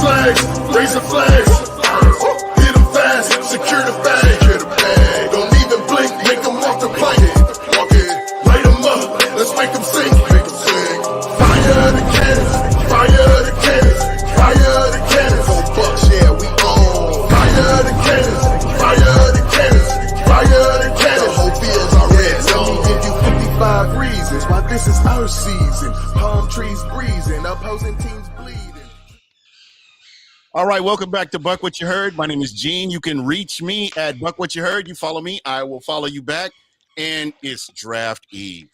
flags, raising flags. Hit them fast, secure the bag. Don't even blink, make them walk the plank. Light them up, let's make them sing. Fire the cannons, fire the cannons, fire the cannons. 4 bucks, yeah, we on. Fire the cannons, fire the cannons, fire the cannons. The whole field's already let me give you 55 reasons why this is our season. Palm trees breezing, opposing teams bleeding. All right, welcome back to Buck What You Heard. My name is Gene. You can reach me at Buck What You Heard. You follow me, I will follow you back. And it's draft eve.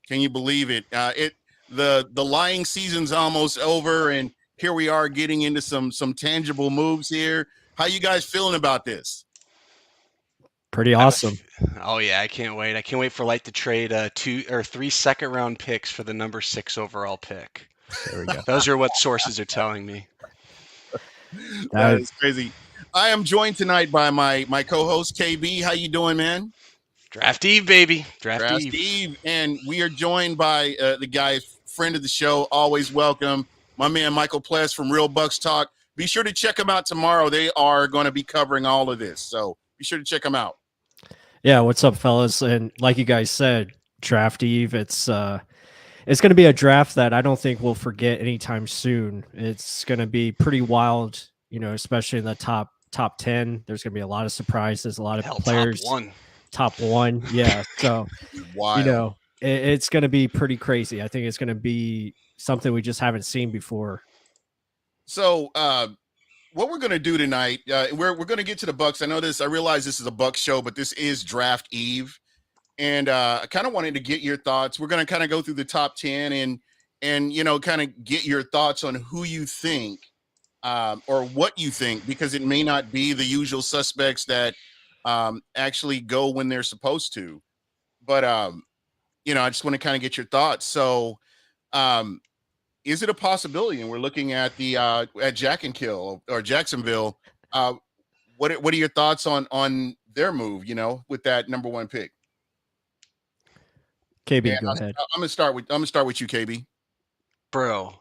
Can you believe it? The lying season's almost over, and here we are getting into some tangible moves here. How you guys feeling about this? Pretty awesome. Oh yeah, I can't wait. I can't wait for Light to trade 2 or 3 second-round picks for the number 6 overall pick. There we go. Those are what sources are telling me. That is crazy. I am joined tonight by my co-host KB. How you doing, man? Draft Eve, baby. Draft Eve. And we are joined by the guy, friend of the show, always welcome, my man Michael Pless from Real Bucks Talk. Be sure to check them out tomorrow. They are going to be covering all of this, so be sure to check them out. Yeah, what's up, fellas? And like you guys said, Draft Eve, it's going to be a draft that I don't think we'll forget anytime soon. It's going to be pretty wild, especially in the top 10. There's going to be a lot of surprises, a lot of players. Top one, yeah. So, it's going to be pretty crazy. I think it's going to be something we just haven't seen before. So, what we're going to do tonight, we're going to get to the Bucks. I realize this is a Bucks show, but this is Draft Eve. And I kind of wanted to get your thoughts. We're going to kind of go through the top 10 and kind of get your thoughts on who you think or what you think, because it may not be the usual suspects that actually go when they're supposed to. But, I just want to kind of get your thoughts. So is it a possibility? And we're looking at the at Jack and Kill or Jacksonville. What are your thoughts on their move, with that number 1 pick? KB, go ahead. I'm gonna start with you, KB. Bro.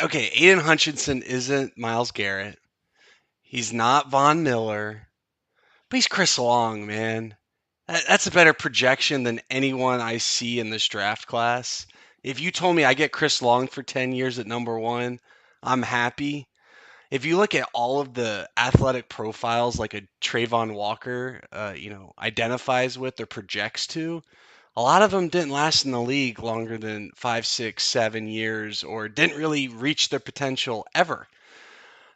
Okay, Aiden Hutchinson isn't Myles Garrett. He's not Von Miller. But he's Chris Long, man. That's a better projection than anyone I see in this draft class. If you told me I get Chris Long for 10 years at number 1, I'm happy. If you look at all of the athletic profiles like a Trayvon Walker, identifies with or projects to, a lot of them didn't last in the league longer than 5, 6, 7 years or didn't really reach their potential ever.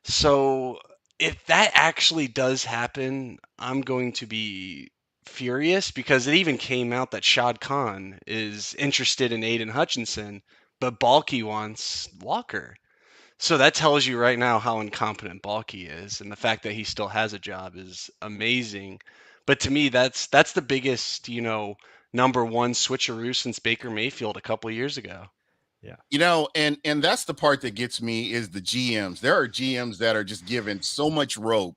So if that actually does happen, I'm going to be furious because it even came out that Shad Khan is interested in Aiden Hutchinson, but Balky wants Walker. So that tells you right now how incompetent Balky is, and the fact that he still has a job is amazing. But to me, that's the biggest, number 1 switcheroo since Baker Mayfield a couple of years ago. Yeah. And that's the part that gets me is the GMs. There are GMs that are just given so much rope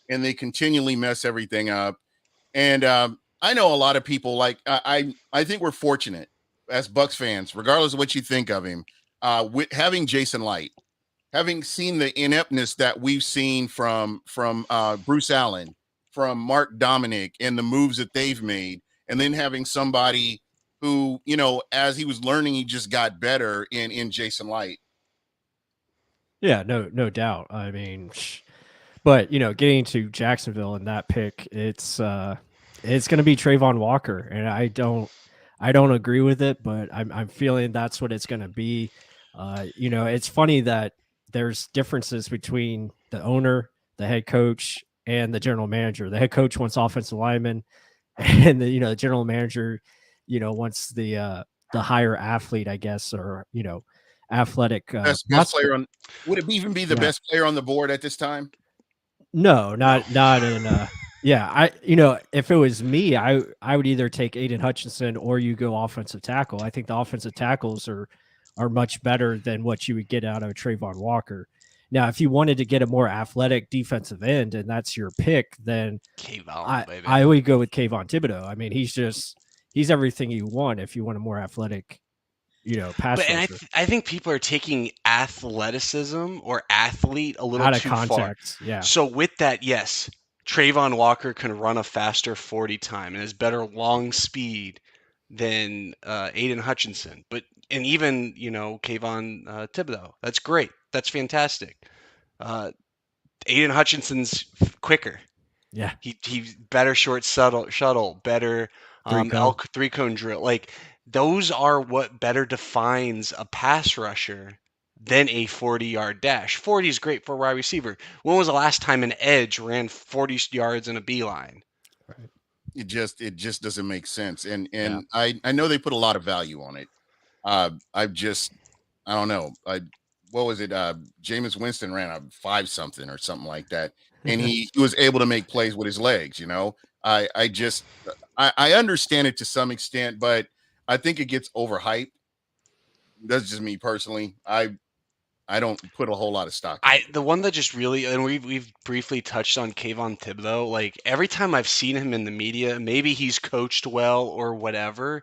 and they continually mess everything up. And I know a lot of people I think we're fortunate as Bucks fans, regardless of what you think of him, with having Jason Light, having seen the ineptness that we've seen from Bruce Allen, from Mark Dominic and the moves that they've made. And then having somebody who, as he was learning, he just got better in Jason Light. Yeah, no doubt. I mean, but getting to Jacksonville and that pick, it's going to be Trayvon Walker, and I don't agree with it, but I'm feeling that's what it's going to be. It's funny that there's differences between the owner, the head coach, and the general manager. The head coach wants offensive linemen. And the general manager, wants the higher athlete, I guess, or athletic. Best player on. Would it even be the best player on the board at this time? No, not in. Yeah, if it was me, I would either take Aiden Hutchinson or you go offensive tackle. I think the offensive tackles are much better than what you would get out of Trayvon Walker. Now, if you wanted to get a more athletic defensive end and that's your pick, then I would go with Kayvon Thibodeau. I mean, he's everything you want if you want a more athletic, pass rusher. I think people are taking athleticism or athlete a little Out of too far. context. Yeah. So with that, yes, Trayvon Walker can run a faster 40 time and has better long speed than Aiden Hutchinson. And even Kayvon Thibodeau. That's great. That's fantastic. Aiden Hutchinson's quicker. Yeah. He's better short shuttle, better elk three cone drill. Like those are what better defines a pass rusher than a 40-yard dash. 40 is great for a wide receiver. When was the last time an edge ran 40 yards in a beeline? Right. It just doesn't make sense. And Yeah. I know they put a lot of value on it. I don't know. What was it? Jameis Winston ran a 5 something or something like that. And he was able to make plays with his legs, I understand it to some extent, but I think it gets overhyped. That's just me personally. I don't put a whole lot of stock in it. The one that just really, and we've briefly touched on Kayvon Thibodeau. Like every time I've seen him in the media, maybe he's coached well or whatever.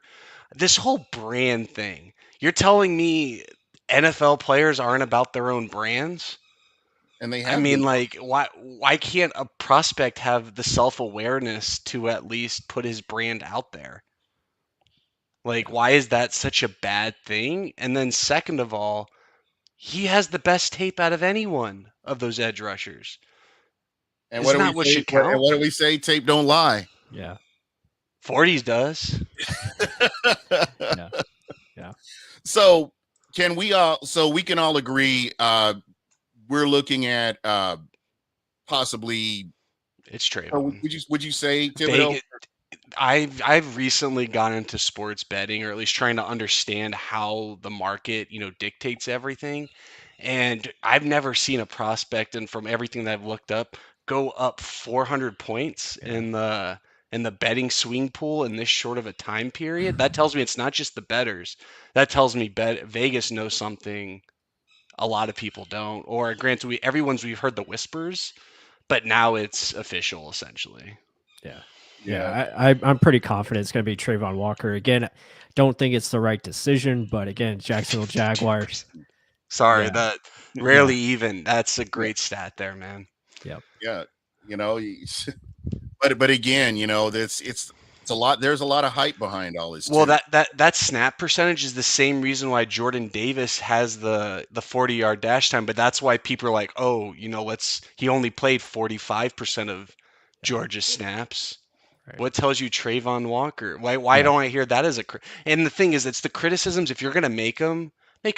This whole brand thing. You're telling me NFL players aren't about their own brands? And they I have mean, been. like, why can't a prospect have the self-awareness to at least put his brand out there? Like, why is that such a bad thing? And then second of all, he has the best tape out of anyone of those edge rushers. And what Isn't do that we what say? should And count? what do we say? Tape don't lie. Yeah. 40s does. Yeah. Yeah. So we can all agree we're looking at possibly It's or Trayvon. would you say Thibodeau? Vegas, I've recently gone into sports betting, or at least trying to understand how the market, dictates everything. And I've never seen a prospect, and from everything that I've looked up, go up 400 points Yeah. in the betting swing pool in this short of a time period. That tells me it's not just the bettors. That tells me Vegas knows something a lot of people don't. Or granted, we've heard the whispers, but now it's official essentially. Yeah. Yeah. Yeah. I'm pretty confident it's going to be Trayvon Walker. Again, don't think it's the right decision, but again, Jacksonville Jaguars. Sorry, Yeah. that rarely even. That's a great stat there, man. Yep. Yeah. But again, it's a lot. There's a lot of hype behind all this. Well, Too. that snap percentage is the same reason why Jordan Davis has the 40-yard dash time, but that's why people are like, oh, he only played 45% of Georgia's snaps. Right. What tells you Trayvon Walker? Why Yeah. don't I hear that as a? And the thing is, it's the criticisms. If you're gonna make them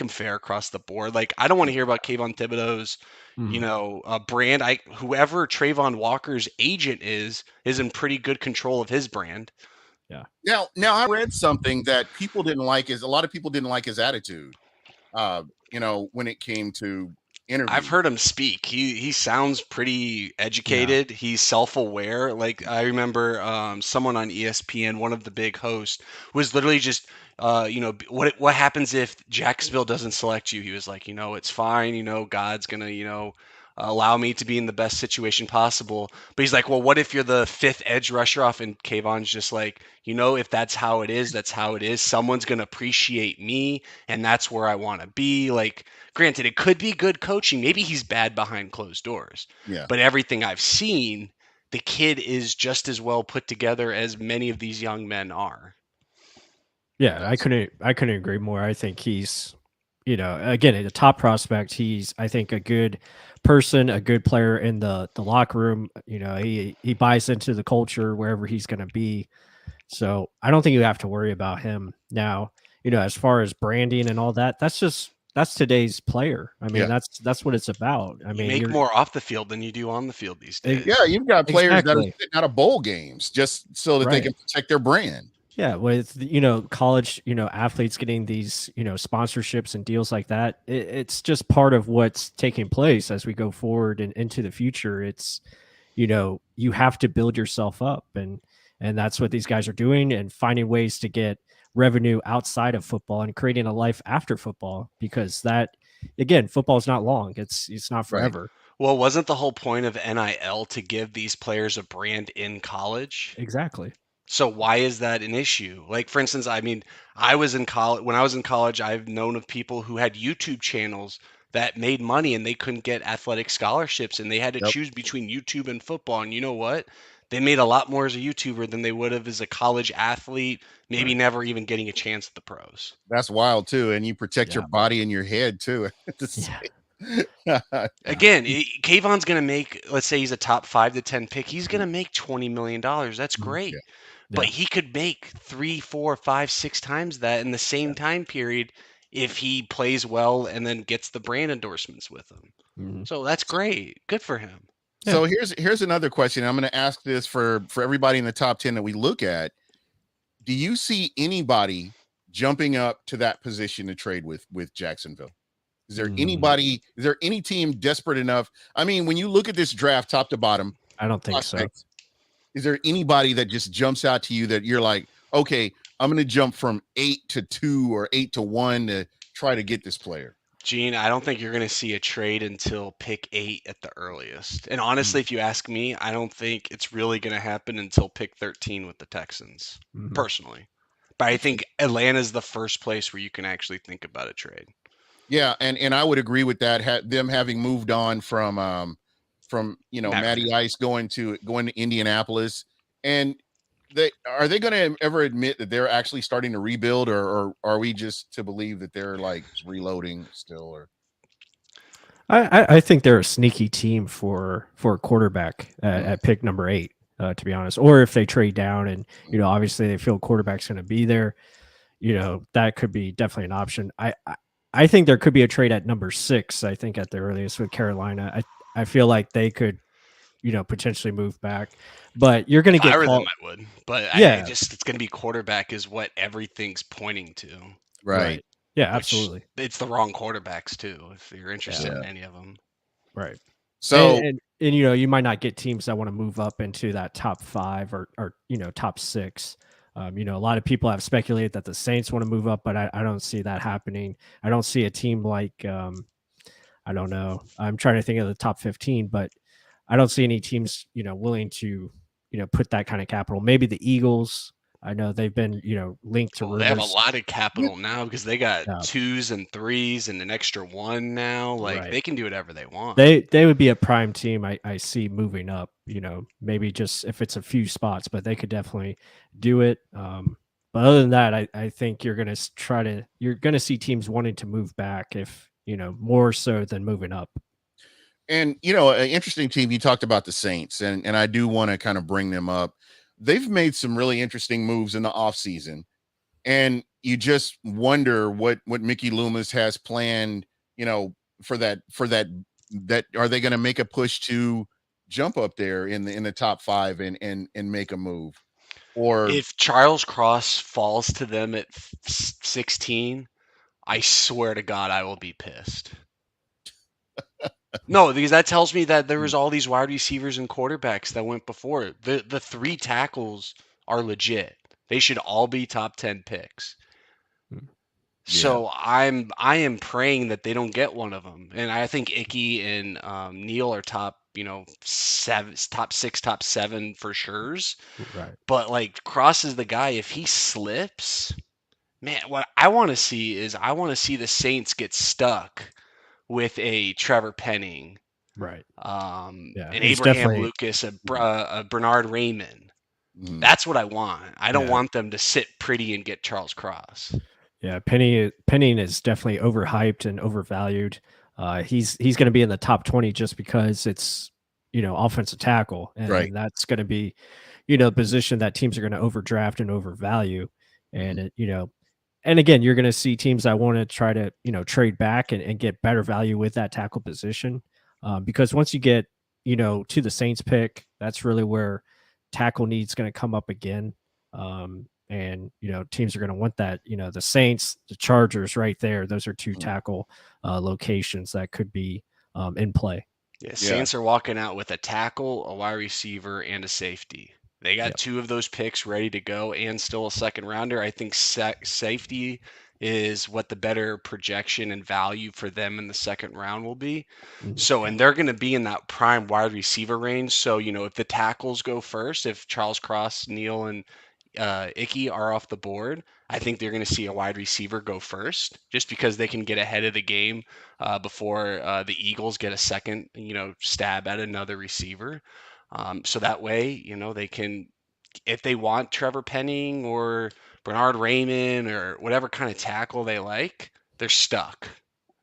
fair across the board. Like I don't want to hear about Kayvon Thibodeau's, brand. Whoever Trayvon Walker's agent is in pretty good control of his brand. Now I read something that people didn't like. Is a lot of people didn't like his attitude. When it came to interviews. I've heard him speak. He sounds pretty educated. Yeah. He's self-aware. Like I remember someone on ESPN, one of the big hosts, was literally just what happens if Jacksonville doesn't select you? He was like, it's fine. God's gonna allow me to be in the best situation possible. But he's like, well, what if you're the 5th edge rusher off? And Kayvon's just like, if that's how it is, that's how it is. Someone's gonna appreciate me, and that's where I want to be. Like. Granted, it could be good coaching. Maybe he's bad behind closed doors. Yeah. But everything I've seen, the kid is just as well put together as many of these young men are. Yeah, I couldn't agree more. I think he's, again, a top prospect. He's, I think, a good person, a good player in the locker room. He buys into the culture wherever he's going to be. So I don't think you have to worry about him now. As far as branding and all that, that's today's player. I mean, that's what it's about. I mean, you make more off the field than you do on the field these days. Yeah, you've got players that are sitting out of bowl games just so that they can protect their brand. Yeah, with college, athletes getting these, sponsorships and deals like that. It's just part of what's taking place as we go forward and into the future. It's, you have to build yourself up, and that's what these guys are doing, and finding ways to get revenue outside of football and creating a life after football, because that, again, football is not long. It's not forever. Right. Well, wasn't the whole point of NIL to give these players a brand in college? Exactly. So why is that an issue? Like, for instance, I mean, I was in college. When I was in college, I've known of people who had YouTube channels that made money and they couldn't get athletic scholarships and they had to Yep. choose between YouTube and football. And you know what? They made a lot more as a YouTuber than they would have as a college athlete, maybe Right. never even getting a chance at the pros. That's wild too. And you protect your Yeah. body and your head too. at the Yeah. same- Again, Kayvon's going to make, let's say he's a top 5 to 10 pick. He's going to make $20 million. That's great. Yeah. But Yeah. he could make 3, 4, 5, 6 times that in the same time period if he plays well and then gets the brand endorsements with him. Mhm. So that's great. Good for him. So here's another question. I'm going to ask this for everybody in the top 10 that we look at. Do you see anybody jumping up to that position to trade with Jacksonville? Is there anybody? Is there any team desperate enough? I mean, when you look at this draft, top to bottom, I don't think so. prospects, is there anybody that just jumps out to you that you're like, okay, I'm going to jump from 8 to 2 or 8 to 1 to try to get this player? Gene, I don't think you're going to see a trade until pick 8 at the earliest. And honestly, if you ask me, I don't think it's really going to happen until pick 13 with the Texans, personally. But I think Atlanta's the first place where you can actually think about a trade. Yeah, and I would agree with that. Them having moved on from Matty Ice going to Indianapolis, and are they going to ever admit that they're actually starting to rebuild, or are we just to believe that they're like reloading still? Or I think they're a sneaky team for a quarterback at pick number 8, to be honest. Or if they trade down and obviously they feel quarterback's going to be there, that could be definitely an option. I think there could be a trade at number 6. I think at the earliest with Carolina. I feel like they could potentially move back, but you're going to If get I were called. them, I would. But Yeah. it's going to be quarterback is what everything's pointing to. right. Yeah, Which absolutely. It's the wrong quarterbacks too. If you're interested Yeah. in any of them. Right. So And you might not get teams that want to move up into that top 5 or top 6. A lot of people have speculated that the Saints want to move up, but I don't see that happening. I don't see a team like I don't know. I'm trying to think of the top 15, but I don't see any teams willing to put that kind of capital. Maybe the Eagles. I know they've been linked to Well, they have a rumors. lot of capital now because they got Yeah. 2s and 3s and an extra 1 now. Like Right. they can do whatever they want. They would be a prime team. I see moving up. Maybe just if it's a few spots, but they could definitely do it. But other than that, I think you're gonna see teams wanting to move back if more so than moving up. And an interesting team. You talked about the Saints, and I do want to kind of bring them up. They've made some really interesting moves in the offseason, and you just wonder what Mickey Loomis has planned. For that are they going to make a push to jump up there in the top 5 and make a move? Or If Charles Cross falls to them at 16, I swear to God, I will be pissed. No, because that tells me that there was all these wide receivers and quarterbacks that went before. The 3 tackles are legit. They should all be top 10 picks. So I am praying that they don't get one of them. And I think Icky and Neal are top, 6, top 7 for sure's. Right. But like Cross is the guy. If he slips, man, what I want to see is the Saints get stuck with a Trevor Penning, Right. an he's Abraham definitely- Lucas, a Bernard Raymond. Mhm. That's what I want. I don't Yeah. want them to sit pretty and get Charles Cross. Yeah, Penning is definitely overhyped and overvalued. He's going to be in the top 20 just because it's offensive tackle, and Right. that's going to be the position that teams are going to overdraft and overvalue, and and again you're going to see teams that want to try to trade back and get better value with that tackle position, because once you get to the Saints pick, that's really where tackle needs going to come up again. And teams are going to want that. The Saints, the Chargers, right there. Those are 2 tackle locations that could be in play. Yeah, Saints are walking out with a tackle, a wide receiver, and a safety. They got 2 of those picks ready to go and still a second rounder. I think safety is what the better projection and value for them in the second round will be. So, and they're going to be in that prime wide receiver range. So, if the tackles go first, if Charles Cross, Neal, and Icky are off the board, I think they're going to see a wide receiver go first, just because they can get ahead of the game before the Eagles get a second, stab at another receiver. So that way, they can, if they want Trevor Penning or Bernard Raymond or whatever kind of tackle they like, they're stuck.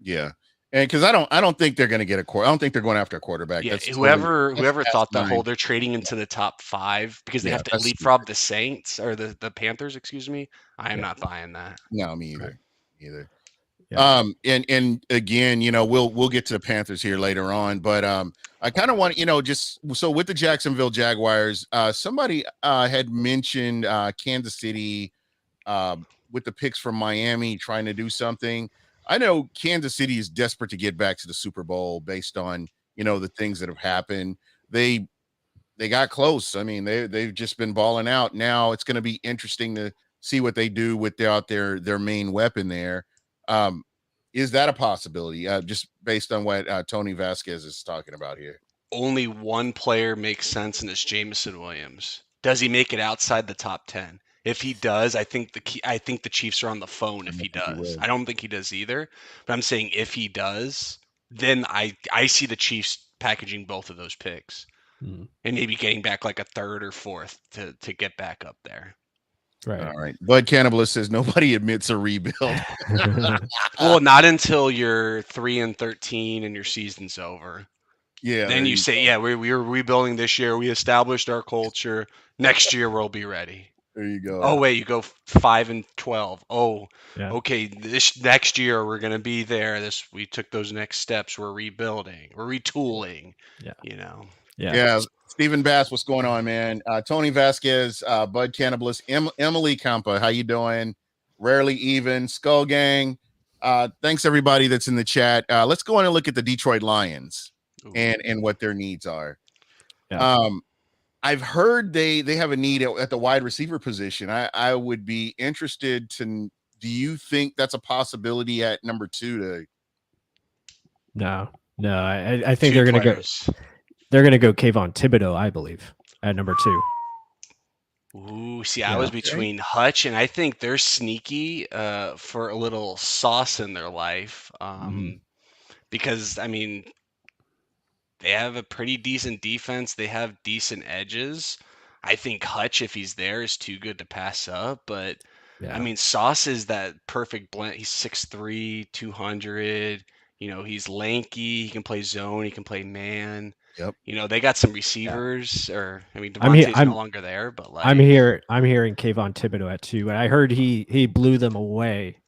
Yeah. And because I don't think they're going to get a quarter. I don't think they're going after a quarterback. Yeah, that's whoever thought the asinine. whole they're trading into the top 5 because they Yeah, have to that's leapfrog the Saints or the Panthers, excuse me. I am Yeah. not buying that. No, me either. Either. Yeah. And again, we'll get to the Panthers here later on, but I kind of want, just so with the Jacksonville Jaguars, somebody had mentioned Kansas City with the picks from Miami trying to do something. I know Kansas City is desperate to get back to the Super Bowl based on, the things that have happened. They got close. I mean, they've just been balling out. Now it's going to be interesting to see what they do without their main weapon there. Is that a possibility? Just based on what Tony Vasquez is talking about here. Only one player makes sense, and it's Jameson Williams. Does he make it outside the top 10? If he does, I think the Chiefs are on the phone if he does. I don't think he does either, but I'm saying if he does, then I see the Chiefs packaging both of those picks and maybe getting back like a third or fourth to get back up there. Right. All right. Bud Cannibalist says nobody admits a rebuild. Well, not until you're 3-13 and your season's over. Yeah. Then you say, yeah, we're rebuilding this year. We established our culture. Next year we'll be ready. There you go. Oh wait, you go 5-12. Oh, Yeah. okay. This next year we're gonna be there. We took those next steps. We're rebuilding. We're retooling. Yeah. Yeah. Stephen Bass, what's going on, man? Tony Vasquez, Bud Cannibalist, Emily Campa, how you doing? Rarely Even, Skull Gang. Thanks everybody that's in the chat. Let's go on and look at the Detroit Lions and what their needs are. Yeah. I've heard they have a need at the wide receiver position. I would be interested to. Do you think that's a possibility at number 2? No. I think they're gonna go. They're gonna go Kayvon Thibodeau, I believe, at number 2. Ooh, see, I was between Hutch, and I think they're sneaky for a little sauce in their life. Because I mean, they have a pretty decent defense. They have decent edges. I think Hutch, if he's there, is too good to pass up. But I mean, Sauce is that perfect blend. He's 6'3", 200. He's lanky. He can play zone. He can play man. Yep. They got some receivers. Devontae's no longer there, but like I'm hearing Kayvon Thibodeau at 2, and I heard he blew them away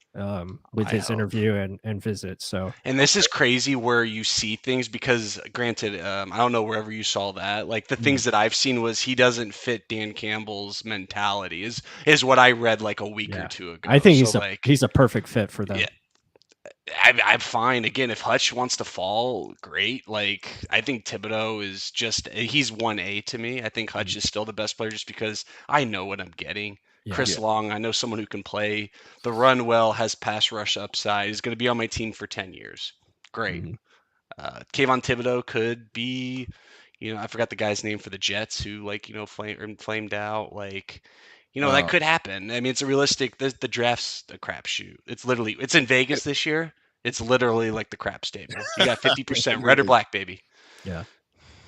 with his interview and visit. So, and this is crazy where you see things because, granted, I don't know wherever you saw that. Like the things that I've seen was he doesn't fit Dan Campbell's mentality. Is what I read like a week or two ago. I think he's a perfect fit for them. Yeah. I'm fine. Again, if Hutch wants to fall, great. Like I think Thibodeau is he's 1A to me. I think Hutch is still the best player just because I know what I'm getting. Chris Long, I know someone who can play the run well, has pass rush upside, is going to be on my team for 10 years. Great. Kayvon Thibodeau could be, I forgot the guy's name for the Jets who flamed out. That could happen. I mean, it's a realistic. The draft's a crapshoot. It's in Vegas this year. It's literally like the craps table. You got 50% red or black, baby. Yeah.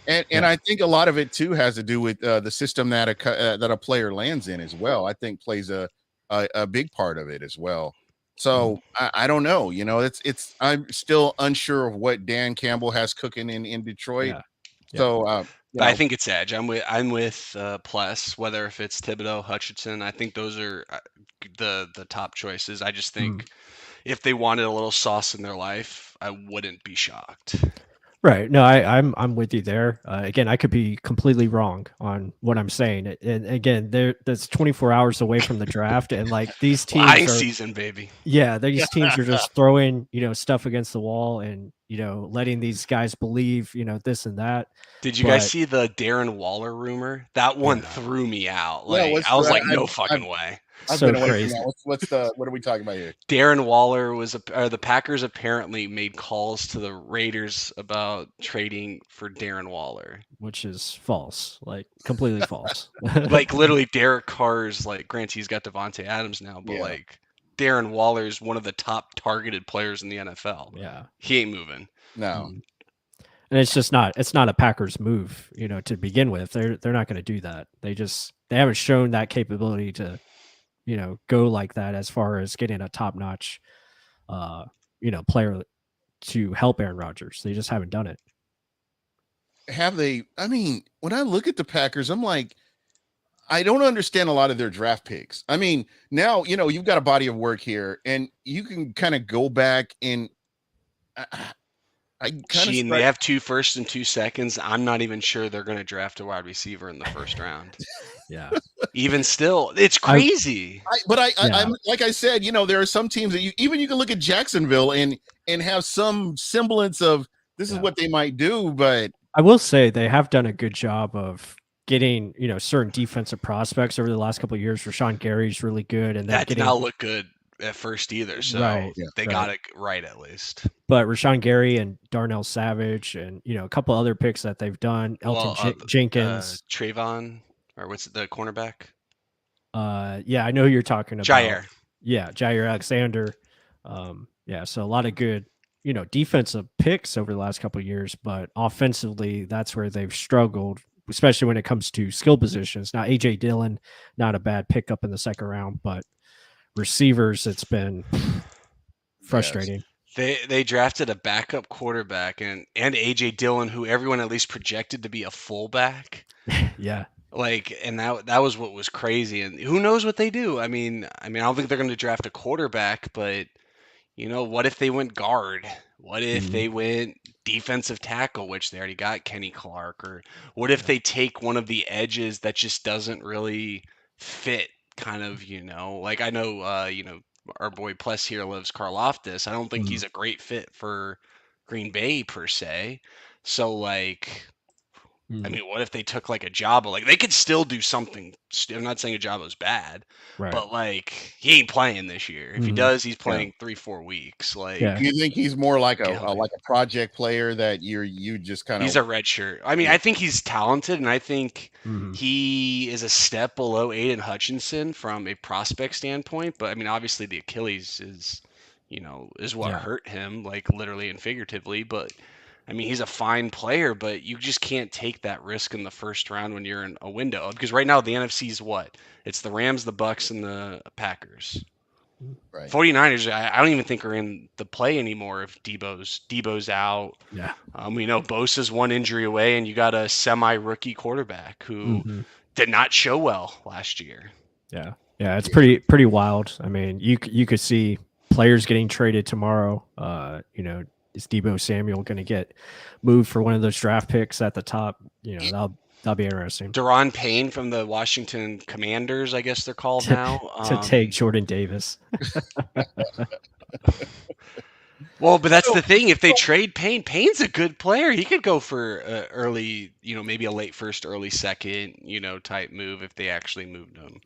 And I think a lot of it too has to do with the system that a player lands in as well. I think plays a big part of it as well. So I don't know. I'm still unsure of what Dan Campbell has cooking in Detroit. Yeah. So. But I think it's edge. I'm with Pless. Whether if it's Thibodeau, Hutchinson, I think those are the top choices. I just think if they wanted a little sauce in their life, I wouldn't be shocked. Right. No, I'm with you there. Again, I could be completely wrong on what I'm saying. And again, that's 24 hours away from the draft, and like these teams flying season, baby. Yeah, these teams are just throwing stuff against the wall and letting these guys believe this and that. Did you guys see the Darren Waller rumor? That one threw me out. Like I was like, no fucking way. I've So been away crazy. from that. What are we talking about here? Darren Waller the Packers apparently made calls to the Raiders about trading for Darren Waller. Which is false, like completely false. Like literally Derek Carr's like, granted he's got Devontae Adams now, but Yeah. like Darren Waller's one of the top targeted players in the NFL. Yeah. He ain't moving. No. And it's not a Packers move, to begin with. They're not going to do that. They haven't shown that capability to, go like that as far as getting a top-notch player to help Aaron Rodgers. They just haven't done it. Have they? I mean, when I look at the Packers, I'm like, I don't understand a lot of their draft picks. I mean, now, you've got a body of work here and you can kind of go back and They have 2 firsts and 2 seconds. I'm not even sure they're going to draft a wide receiver in the first round. Yeah. Even still, it's crazy. I'm like I said, there are some teams that you can look at Jacksonville and have some semblance of this is what they might do. But I will say they have done a good job of getting, certain defensive prospects over the last couple of years. Rashawn Gary's really good, and that did not look good at first either. So they got it right at least. But Rashawn Gary and Darnell Savage, and a couple other picks that they've done. Jenkins, Trayvon, or what's the cornerback? I know who you're talking about. Jair. Yeah, Jair Alexander. So a lot of good, defensive picks over the last couple of years, but offensively, that's where they've struggled, especially when it comes to skill positions. Now, AJ Dillon, not a bad pickup in the second round, but receivers, it's been frustrating. They drafted a backup quarterback and AJ Dillon, who everyone at least projected to be a fullback. Yeah. And that was what was crazy. And who knows what they do? I mean, I don't think they're going to draft a quarterback, but what if they went guard? What if they went defensive tackle, which they already got Kenny Clark? Or what if they take one of the edges that just doesn't really fit? Kind of, like I know, our boy Pless here loves Karlaftis. I don't think he's a great fit for Green Bay per se. So like, what if they took like a Jabba? Like they could still do something. I'm not saying a Jabba's bad, but like he ain't playing this year. If he does, he's playing 3-4 weeks. Like, do you think he's more like a project player that you just kind of? He's a red shirt. I think he's talented, and I think he is a step below Aiden Hutchinson from a prospect standpoint. But obviously the Achilles is what hurt him, like literally and figuratively. But he's a fine player, but you just can't take that risk in the first round when you're in a window. Because right now the NFC is what? It's the Rams, the Bucks, and the Packers. Right. 49ers, I don't even think are in the play anymore if Debo's out. Yeah. We know Bosa's one injury away, and you got a semi-rookie quarterback who did not show well last year. Yeah. Yeah, it's pretty wild. You could see players getting traded tomorrow. Is Deebo Samuel going to get moved for one of those draft picks at the top? That'll be interesting. Deron Payne from the Washington Commanders, I guess they're called now. To take Jordan Davis. Well, but that's the thing. If they trade Payne, Payne's a good player. He could go for early, maybe a late first, early second, type move if they actually moved him.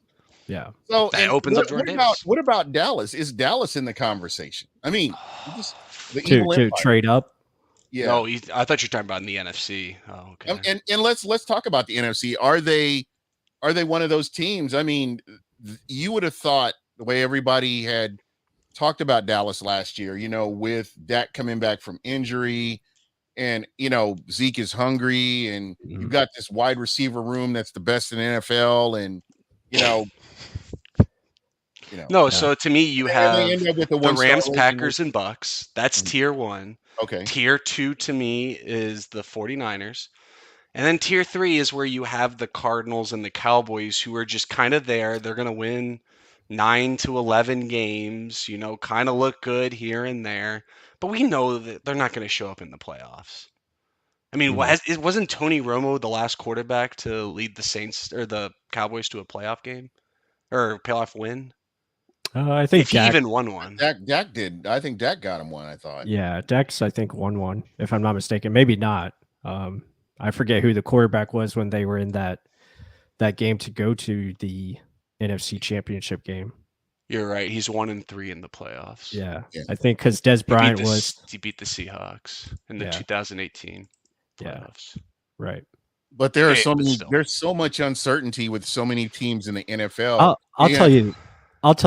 Yeah. So that opens up Jordan Davis. What about Dallas? Is Dallas in the conversation? To trade up. Yeah. No, I thought you were talking about in the NFC. Oh, okay. And let's talk about the NFC. Are they one of those teams? You would have thought the way everybody had talked about Dallas last year, with Dak coming back from injury, and Zeke is hungry, and you've got this wide receiver room that's the best in the NFL, and So to me, you have the Rams, Packers, and Bucks. That's tier 1. Okay. Tier 2 to me is the 49ers. And then tier 3 is where you have the Cardinals and the Cowboys, who are just kind of there. They're going to win 9 to 11 games, kind of look good here and there. But we know that they're not going to show up in the playoffs. Wasn't Tony Romo the last quarterback to lead the Saints or the Cowboys to a playoff game or playoff win? I think if he even won one. Dak did. I think Dak got him one, I thought. Yeah, Dak's, I think, won one, if I'm not mistaken. Maybe not. I forget who the quarterback was when they were in that game to go to the NFC Championship game. You're right. He's 1-3 in the playoffs. Yeah, Yeah. I think because Des Bryant He beat the Seahawks in the Yeah. 2018 Yeah. playoffs. right. But there are Hey, so but many. still. There's so much uncertainty with so many teams in the NFL. I'll Yeah. tell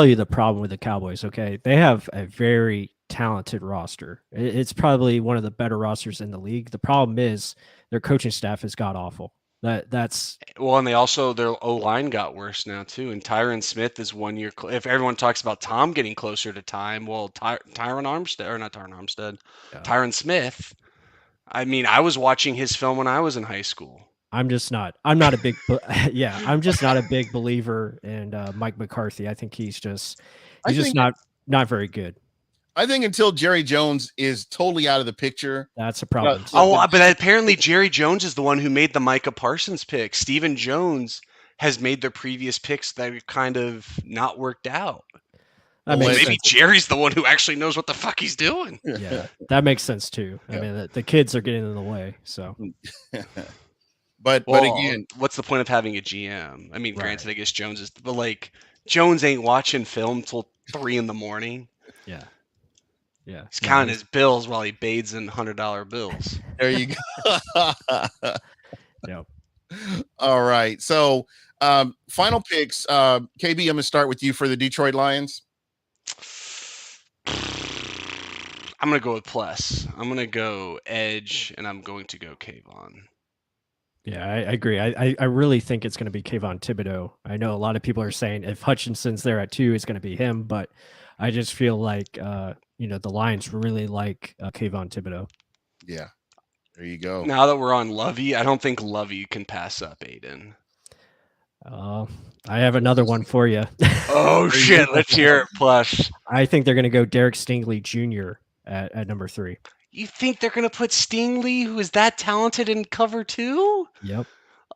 you the problem with the Cowboys. Okay, they have a very talented roster. It's probably one of the better rosters in the league. The problem is their coaching staff is god awful. That's Well, and their O line got worse now too. And Tyron Smith is 1 year. If everyone talks about Tom getting closer to time, well, Tyron Smith. I mean, I was watching his film when I was in high school. I'm just not a big yeah, I'm just not a big believer in Mike McCarthy. I think he's just think- not very good. I think until Jerry Jones is totally out of the picture, That's a problem. too. Oh, but apparently Jerry Jones is the one who made the Micah Parsons pick. Stephen Jones has made their previous picks that have kind of not worked out. That Well, makes Maybe sense. Jerry's the one who actually knows what the fuck he's doing. Yeah, that makes sense too. I Yeah. mean, the kids are getting in the way. So but Well, again, what's the point of having a GM? I mean, Right. granted, I guess Jones is, but like Jones ain't watching film till 3 a.m. yeah. He's counting his bills while he bathes in $100 bills. there you go. Yep. All right. So, final picks. KB, I'm gonna start with you for the Detroit Lions. I'm gonna go with plus. I'm gonna go edge, and I'm going to go Kayvon. Yeah, I agree. I really think it's going to be Kayvon Thibodeau. I know a lot of people are saying if Hutchinson's there at 2, it's going to be him, but I just feel like the Lions really like Kayvon Thibodeau. Yeah. There you go. Now that we're on Lovey, I don't think Lovey can pass up Aiden. I have another one for you. Oh shit! Let's hear it. Plus, I think they're going to go Derek Stingley Jr. at number 3. you think they're gonna put Stingley, who is that talented, in cover 2? Yep.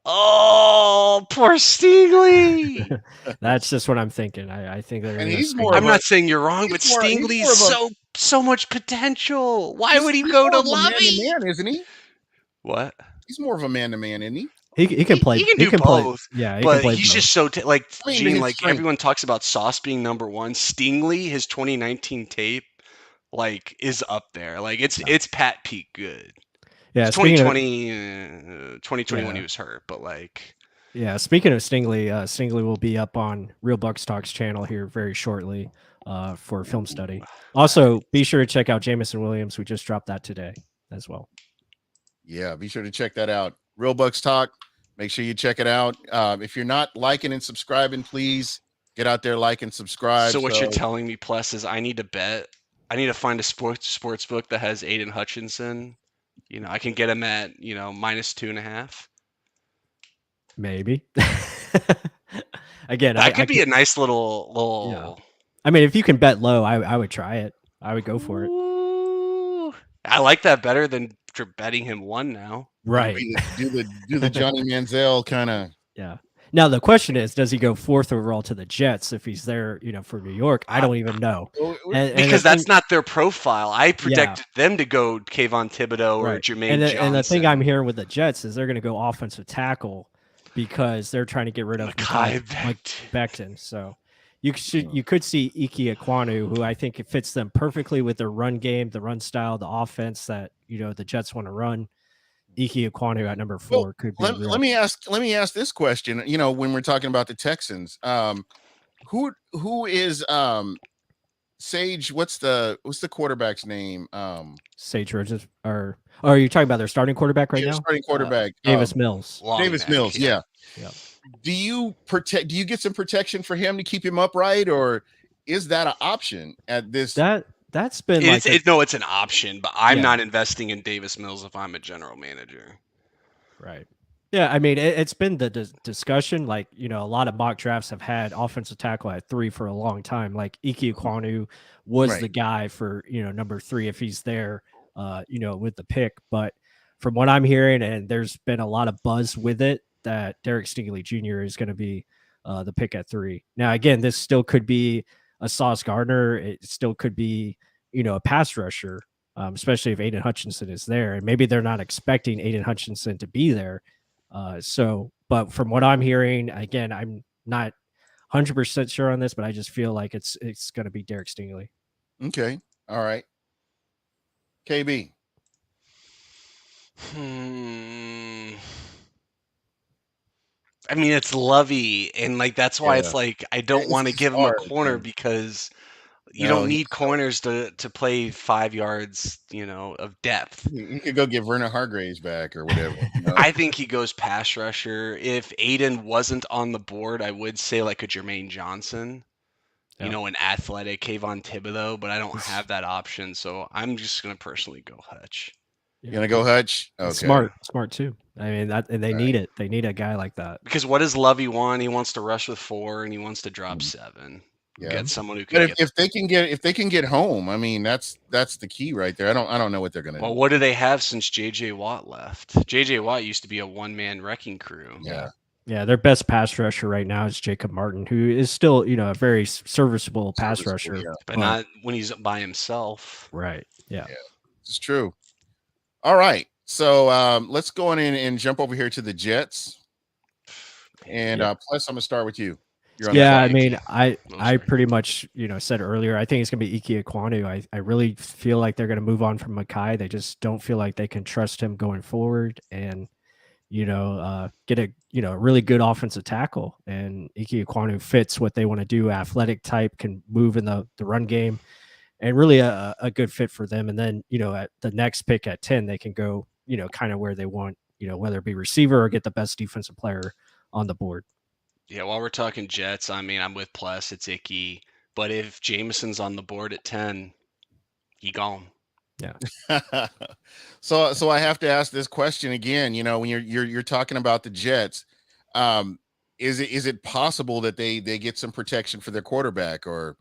Oh, poor Stingley. That's just what I'm thinking. I think they're And gonna he's go more I'm of a- not saying you're wrong, but he's more of Stingley's a- so much potential. Why He's- would he he's go more to of a Lovey? man-to-man, isn't he? What? He's more of a man-to-man, isn't he? He can play. He can do play- both, yeah, he But can play he's both. just so I mean, Gene. his Like strength. everyone talks about Sauce being number 1. Stingley, his 2019 tape, like is up there. Like it's Pat Peak good. Yeah, It's speaking of- 2020 when Yeah. he was hurt, but like Yeah, speaking of Stingley, Stingley will be up on Real Bucks Talks channel here very shortly for film study. Also, be sure to check out Jamison Williams. We just dropped that today as well. Yeah, be sure to check that out. Real Bucks Talk. Make sure you check it out. If you're not liking and subscribing, please get out there, like and subscribe. So what you're telling me, Plus, is I need to bet. I need to find a sports book that has Aiden Hutchinson. I can get him at minus 2.5. Maybe. Again, That could be a nice little. Yeah. I mean, if you can bet low, I would try it. I would go for it. Ooh, I like that better than betting him 1 now. Right. do the Johnny Manziel kind of. Yeah. Now the question is, does he go 4th overall to the Jets if he's there, for New York? I don't even know. And Because the that's thing- not their profile. I predicted them to go Kayvon Thibodeau or right. Jermaine Johnson. And the thing I'm hearing with the Jets is they're going to go offensive tackle because they're trying to get rid of Mekhi Becton. So you could see Ike Ekwonu, who I think it fits them perfectly with their run game, the run style, the offense that the Jets want to run. Ike Ekwonu at number 4 could be. Let me ask this question. When we're talking about the Texans, who is Sage? What's the quarterback's name? Sage Rogers, or are you talking about their starting quarterback right now? Starting quarterback, Davis Mills. Long Davis neck, Mills. Yeah. Yeah. Do you get some protection for him to keep him upright, or is that an option at this? That's been it's an option, but I'm Yeah. not investing in Davis Mills if I'm a general manager. right. Yeah, I mean it's been the discussion. Like a lot of mock drafts have had offensive tackle at 3 for a long time. Like Ike Ekwonu was Right. the guy for number 3 if he's there, with the pick. But from what I'm hearing, and there's been a lot of buzz with it, that Derek Stingley Jr. is going to be the pick at 3. Now, again, this still could be a Sauce Gardner. It still could be, a pass rusher, especially if Aiden Hutchinson is there. And maybe they're not expecting Aiden Hutchinson to be there. But from what I'm hearing, again, I'm not 100% sure on this, but I just feel like it's going to be Derek Stingley. Okay. All right. KB. I mean, it's Lovey, and like that's why it's Yeah. like I don't It's want to just give him a hard, corner man. because you No, don't need corners to play 5 yards, of depth. you could go get Vernon Hargraves back or whatever. I think he goes pass rusher. If Aiden wasn't on the board, I would say like a Jermaine Johnson, Yep. an athletic Kayvon Thibodeau, but I don't have that option, so I'm just gonna personally go Hutch. You're gonna go Hutch? Okay. Smart too. I mean, they need it. They need a guy like that. Because what does Lovey want? He wants to rush with 4 and he wants to drop 7. Yeah. Get someone who can But get. if they can get home, I mean that's the key right there. I don't know what they're gonna Well, do. what do they have since J.J. Watt left? J.J. Watt used to be a one-man wrecking crew. Yeah. Yeah, their best pass rusher right now is Jacob Martin, who is still, a very serviceable pass rusher. Yeah. But not when he's by himself. Right. Yeah. It's true. All right. So let's go on in and jump over here to the Jets. And Plus, I'm gonna start with you. You're on Yeah, the I mean, I sorry. pretty much, said earlier, I think it's gonna be Ike Ekwonu. I really feel like they're gonna move on from Makai. They just don't feel like they can trust him going forward and get a really good offensive tackle. And Ike Ekwonu fits what they want to do. Athletic type, can move in the run game, and really a good fit for them. And then at the next pick at 10, they can go kind of where they want, whether it be receiver or get the best defensive player on the board. Yeah, while we're talking Jets, I mean, I'm with Plus. It's Icky. But if Jameson's on the board at 10, he gone. Yeah. So I have to ask this question again. When you're talking about the Jets, is it possible that they get some protection for their quarterback, or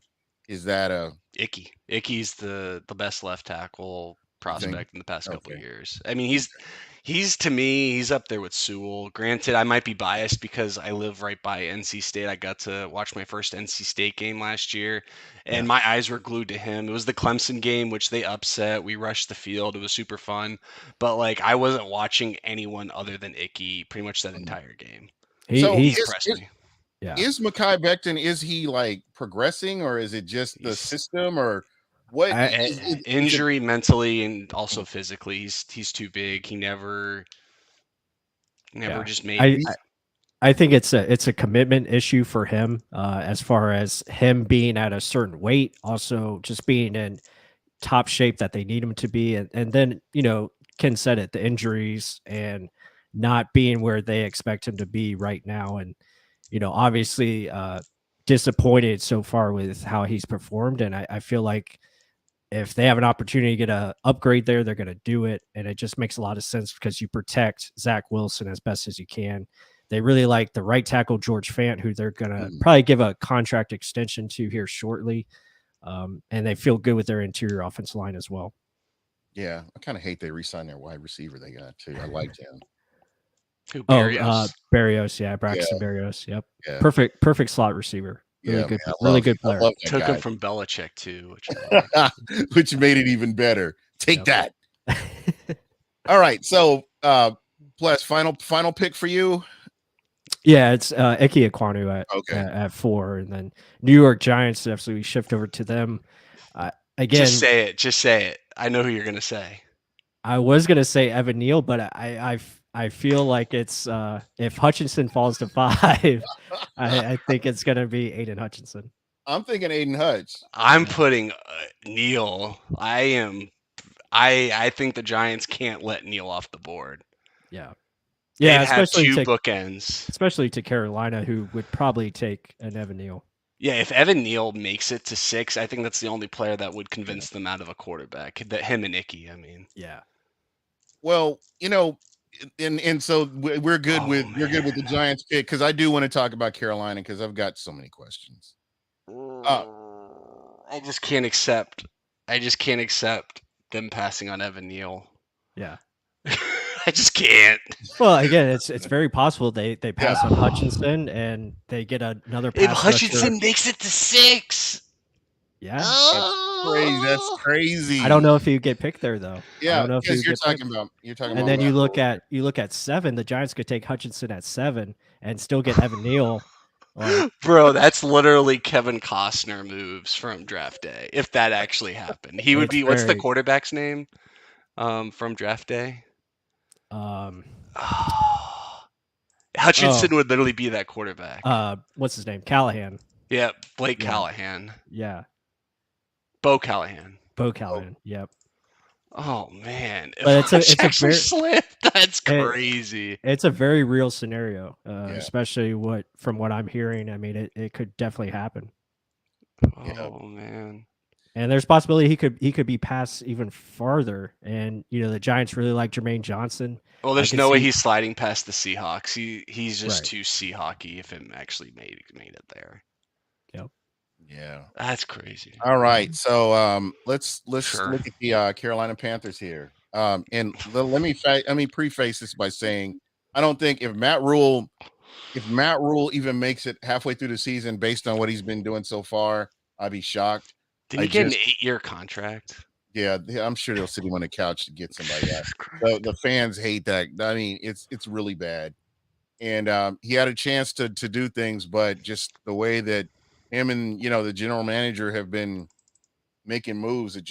is that a Icky? Icky's the best left tackle prospect in the past couple of years. I mean, he's to me, he's up there with Sewell. Granted, I might be biased because I live right by NC State. I got to watch my first NC State game last year, and my eyes were glued to him. It was the Clemson game, which they upset. We rushed the field. It was super fun. But, like, I wasn't watching anyone other than Icky pretty much that entire game. He's impressed me. Yeah. Is Mekhi Becton, is he like progressing, or is it just the system, or what? Injury mentally and also physically. He's too big. He never just made. I think it's a commitment issue for him, as far as him being at a certain weight, also just being in top shape that they need him to be, and then Ken said it, the injuries and not being where they expect him to be right now, and obviously disappointed so far with how he's performed, and I feel like if they have an opportunity to get a upgrade there, they're going to do it. And it just makes a lot of sense because you protect Zach Wilson as best as you can. They really like the right tackle, George Fant, who they're going to probably give a contract extension to here shortly. And they feel good with their interior offensive line as well. Yeah. I kind of hate they re-signed their wide receiver they got too. I liked him. Who, Berrios? Berrios. Yeah. Braxton Berrios. Yep. Yeah. Perfect slot receiver. Really good player. Took him from Belichick too, which made it even better. Take that. All right. So, Plus, final pick for you. Yeah, it's Ike Ekwonu at 4, and then New York Giants. Absolutely shift over to them. Again, just say it. I know who you're gonna say. I was gonna say Evan Neal, but I feel like it's if Hutchinson falls to 5, I think it's gonna be Aiden Hutchinson. I'm thinking Aiden Hutch. I'm putting Neal. I think the Giants can't let Neal off the board. Yeah, especially two bookends, especially to Carolina, who would probably take an Evan Neal. Yeah, if Evan Neal makes it to 6, I think that's the only player that would convince them out of a quarterback. That him and Icky. I mean, yeah. Well, and so we're good with the Giants pick, because I do want to talk about Carolina because I've got so many questions. I just can't accept them passing on Evan Neal. Yeah. I just can't. Well, again, it's very possible they pass on Hutchinson and they get another pass. If Hutchinson makes it to 6. Yeah. That's crazy. I don't know if you get picked there though. Yeah, because you're talking about. And then you look at 7. The Giants could take Hutchinson at 7 and still get Evan Neal Like, Bro, that's literally Kevin Costner moves from draft day. If that actually happened, he would it's be. What's the very quarterback's name? From draft day. um Hutchinson would literally be that quarterback. what's his name? Callahan. Yeah, Blake Yeah. Callahan, Yeah. Bo Callahan. Bo Callahan. Yep. Oh man, if But Hutch it's a actually very slipped, that's it- crazy. it's a very real scenario, Yeah. especially from what I'm hearing. I mean, it could definitely happen. Oh man. And there's possibility he could be passed even farther. And the Giants really like Jermaine Johnson. Well, I there's could no way see- he's sliding past the Seahawks. He's just Right. too Seahawky if it actually made it there. Yep. Yeah. That's crazy. All right. So let's Sure. look at the Carolina Panthers here. And let me preface this by saying I don't think if Matt Rule even makes it halfway through the season based on what he's been doing so far, I'd be shocked. Did he get an 8-year contract? Yeah, I'm sure they'll sit him on the couch to get somebody else. The fans hate that. I mean, it's really bad. And he had a chance to do things, but just the way that him and the general manager have been making moves, a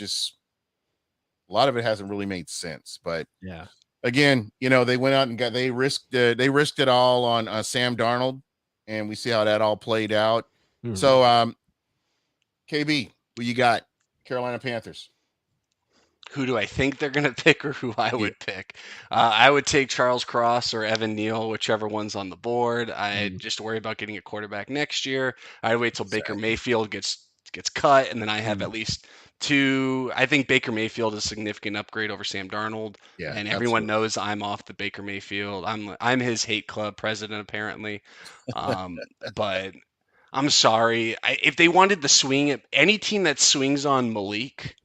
lot of it hasn't really made sense. But Yeah. again, they went out and they risked it all on Sam Darnold, and we see how that all played out. Mhm. So KB, who you got? Carolina Panthers. Who do I think they're going to pick or who I would pick? I would take Charles Cross or Evan Neal, whichever one's on the board. I'd just worry about getting a quarterback next year. I'd wait till Baker Mayfield gets cut, and then I have at least two. I think Baker Mayfield is a significant upgrade over Sam Darnold. Yeah, and everyone knows I'm off the Baker Mayfield. I'm his hate club president, apparently. But I'm sorry. If they wanted to swing, any team that swings on Malik,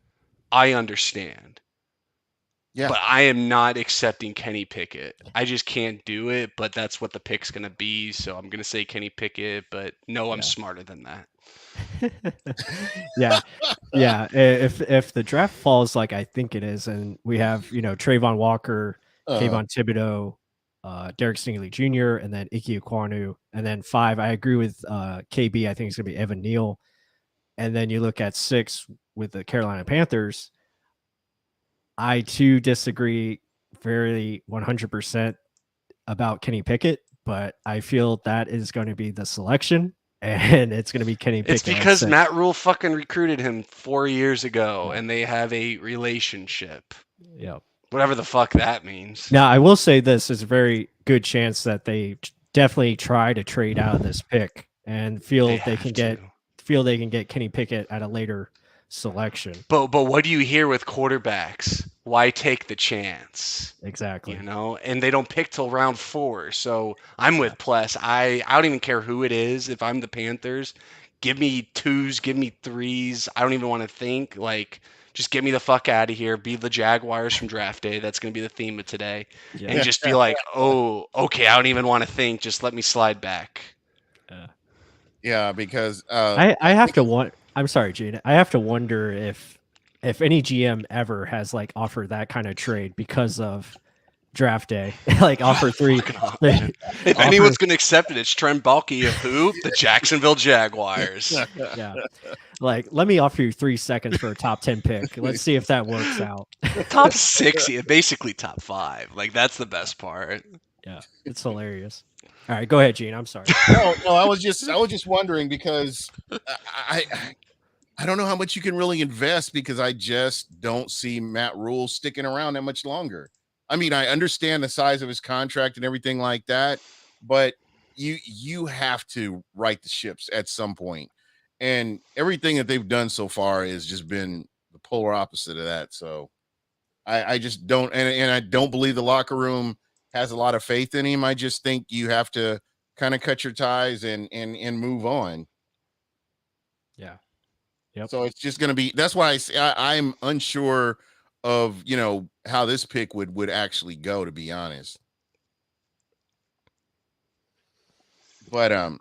I understand. Yeah. But I am not accepting Kenny Pickett. I just can't do it, but that's what the pick's going to be. So I'm going to say Kenny Pickett, but no, I'm smarter than that. Yeah. If the draft falls like I think it is, and we have, Trayvon Walker, Kayvon Thibodeau, Derek Stingley Jr., and then Ike Ekwonu, and then 5, I agree with KB. I think it's going to be Evan Neal. And then you look at 6 with the Carolina Panthers. I too disagree very 100% about Kenny Pickett, but I feel that is going to be the selection, and it's going to be Kenny Pickett. It's because Matt Rule fucking recruited him 4 years ago, and they have a relationship. Yep. Whatever the fuck that means. Now, I will say this is a very good chance that they definitely try to trade out of this pick and feel they can get Kenny Pickett at a later selection. But what do you hear with quarterbacks? Why take the chance? Exactly. And they don't pick till round 4. So I'm with Pless. I don't even care who it is. If I'm the Panthers, give me 2s, give me 3s. I don't even want to think. Just get me the fuck out of here. Be the Jaguars from draft day. That's going to be the theme of today. Yeah. And just be like, oh, okay, I don't even want to think. Just let me slide back. Yeah, because I have to want. I'm sorry, Gene. I have to wonder if any GM ever has offered that kind of trade because of draft day, offer 3. If anyone's going to accept it, it's Trent Baalke of who? The Jacksonville Jaguars. Yeah. Let me offer you 3 seconds for a top 10 pick. Let's see if that works out. Top 6, basically top 5. That's the best part. Yeah, it's hilarious. All right, go ahead, Gene. I'm sorry. No, I was just wondering because I don't know how much you can really invest because I just don't see Matt Rule sticking around that much longer. I mean, I understand the size of his contract and everything like that, but you have to right the ships at some point. And everything that they've done so far has just been the polar opposite of that. So I just don't, and I don't believe the locker room has a lot of faith in him. I just think you have to kind of cut your ties and move on. Yeah. Yep. So it's just going to be, that's why I'm unsure of, how this pick would actually go, to be honest. But,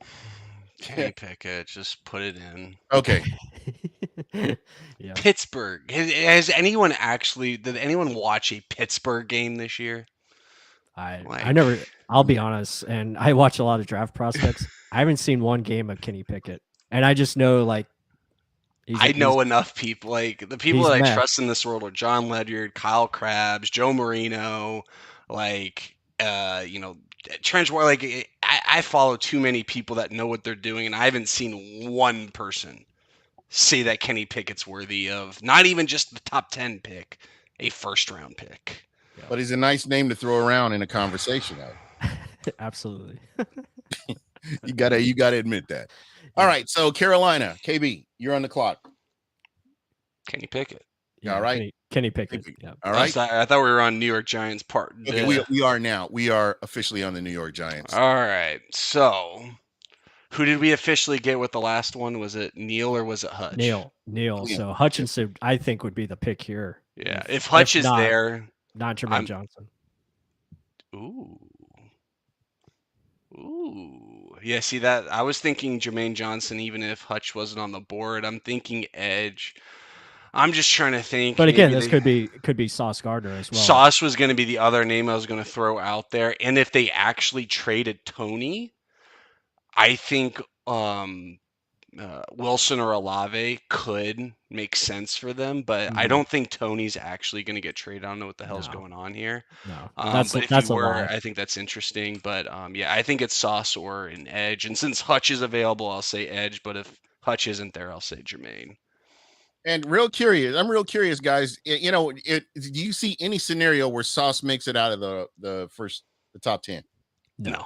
Kenny Pickett, just put it in. Okay. Yeah. Pittsburgh. Did anyone watch a Pittsburgh game this year? I never. I'll be honest, and I watch a lot of draft prospects. I haven't seen one game of Kenny Pickett, and I just know like I know enough people. Like the people he's that I meh. trust in this world are John Ledyard, Kyle Krabs, Joe Marino, like Trench War. Like I follow too many people that know what they're doing, and I haven't seen one person say that Kenny Pickett's worthy of not even just the top 10 pick, a first round pick. But he's a nice name to throw around in a conversation. Absolutely. You gotta admit that. All right, so Carolina, KB, you're on the clock. Kenny Pickett. Yeah, All right. Kenny Pickett. Yeah. All right. I thought we were on New York Giants part. Okay, we are now. We are officially on the New York Giants. All right. So, who did we officially get with the last one? Was it Neal or was it Hutch? Neal. So Hutchinson, I think, would be the pick here. Yeah. If Hutch is there, not Jermaine Johnson. Ooh. Yeah, see that I was thinking Jermaine Johnson even if Hutch wasn't on the board. I'm thinking edge. I'm just trying to think. But again, this could be Sauce Gardner as well. Sauce was going to be the other name I was going to throw out there. And if they actually traded Tony, I think Wilson or Olave could make sense for them, but I don't think Tony's actually going to get traded. I don't know what the hell's going on here. No, but if he were, I think that's interesting. But yeah, I think it's Sauce or an edge. And since Hutch is available, I'll say edge. But if Hutch isn't there, I'll say Jermaine. And I'm real curious, guys. Do you see any scenario where Sauce makes it out of the top 10? No.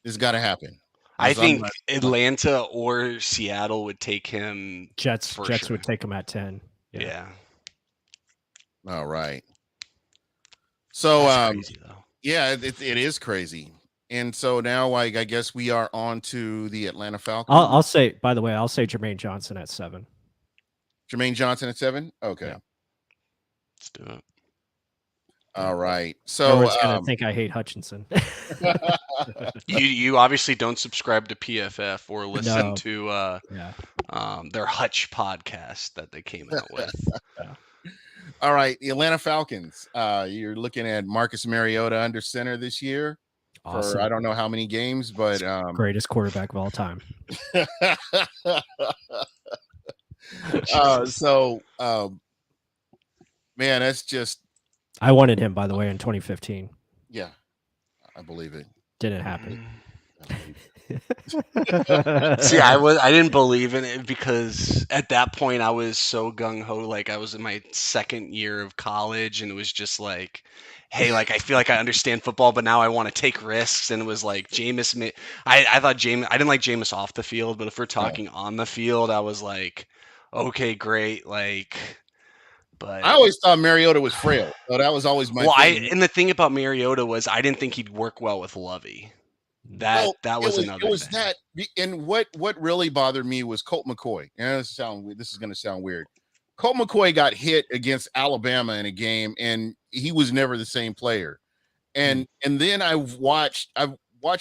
It's got to happen. I think Atlanta or Seattle would take him. Jets would take him at 10. Yeah. All right. So, That's crazy, though. Yeah, it is crazy. And so now, I guess we are on to the Atlanta Falcons. I'll say, by the way, Jermaine Johnson at 7. Jermaine Johnson at 7? Okay. Yeah. Let's do it. All right. So everyone's gonna think I hate Hutchinson. You obviously don't subscribe to PFF or listen to their Hutch podcast that they came out with. All right, the Atlanta Falcons. You're looking at Marcus Mariota under center this year for I don't know how many games, but greatest quarterback of all time. Man, that's just. I wanted him, by the way, in 2015. Yeah, I believe it. Didn't happen. See, I didn't believe in it because at that point I was so gung ho. Like I was in my second year of college, and it was just like, hey, like I feel like I understand football, but now I want to take risks. And it was like Jameis. I thought Jameis. I didn't like Jameis off the field, but if we're talking on the field, I was like, okay, great, like. But I always thought Mariota was frail, so that was always my. And the thing about Mariota was I didn't think he'd work well with Lovey. That was another. It was thing. that, and what really bothered me was Colt McCoy. And this is going to sound weird. Colt McCoy got hit against Alabama in a game, and he was never the same player. And then I've watched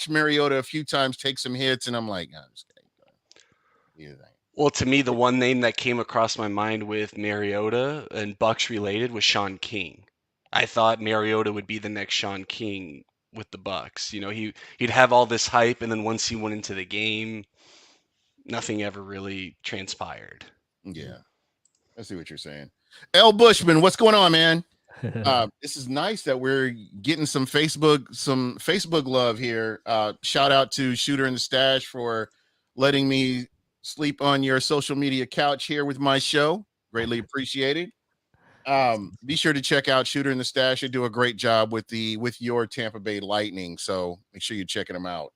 Mariota a few times take some hits, and I'm like, I'm just kidding. Well, to me, the one name that came across my mind with Mariota and Bucks related was Sean King. I thought Mariota would be the next Sean King with the Bucks. You know, he'd have all this hype, and then once he went into the game, nothing ever really transpired. Yeah, I see what you're saying. L. Bushman, what's going on, man? This is nice that we're getting some Facebook love here. Shout out to Shooter in the Stash for letting me sleep on your social media couch here with my show. Greatly appreciated. Be sure to check out Shooter in the Stash. They do a great job with your Tampa Bay Lightning. So make sure you're checking them out.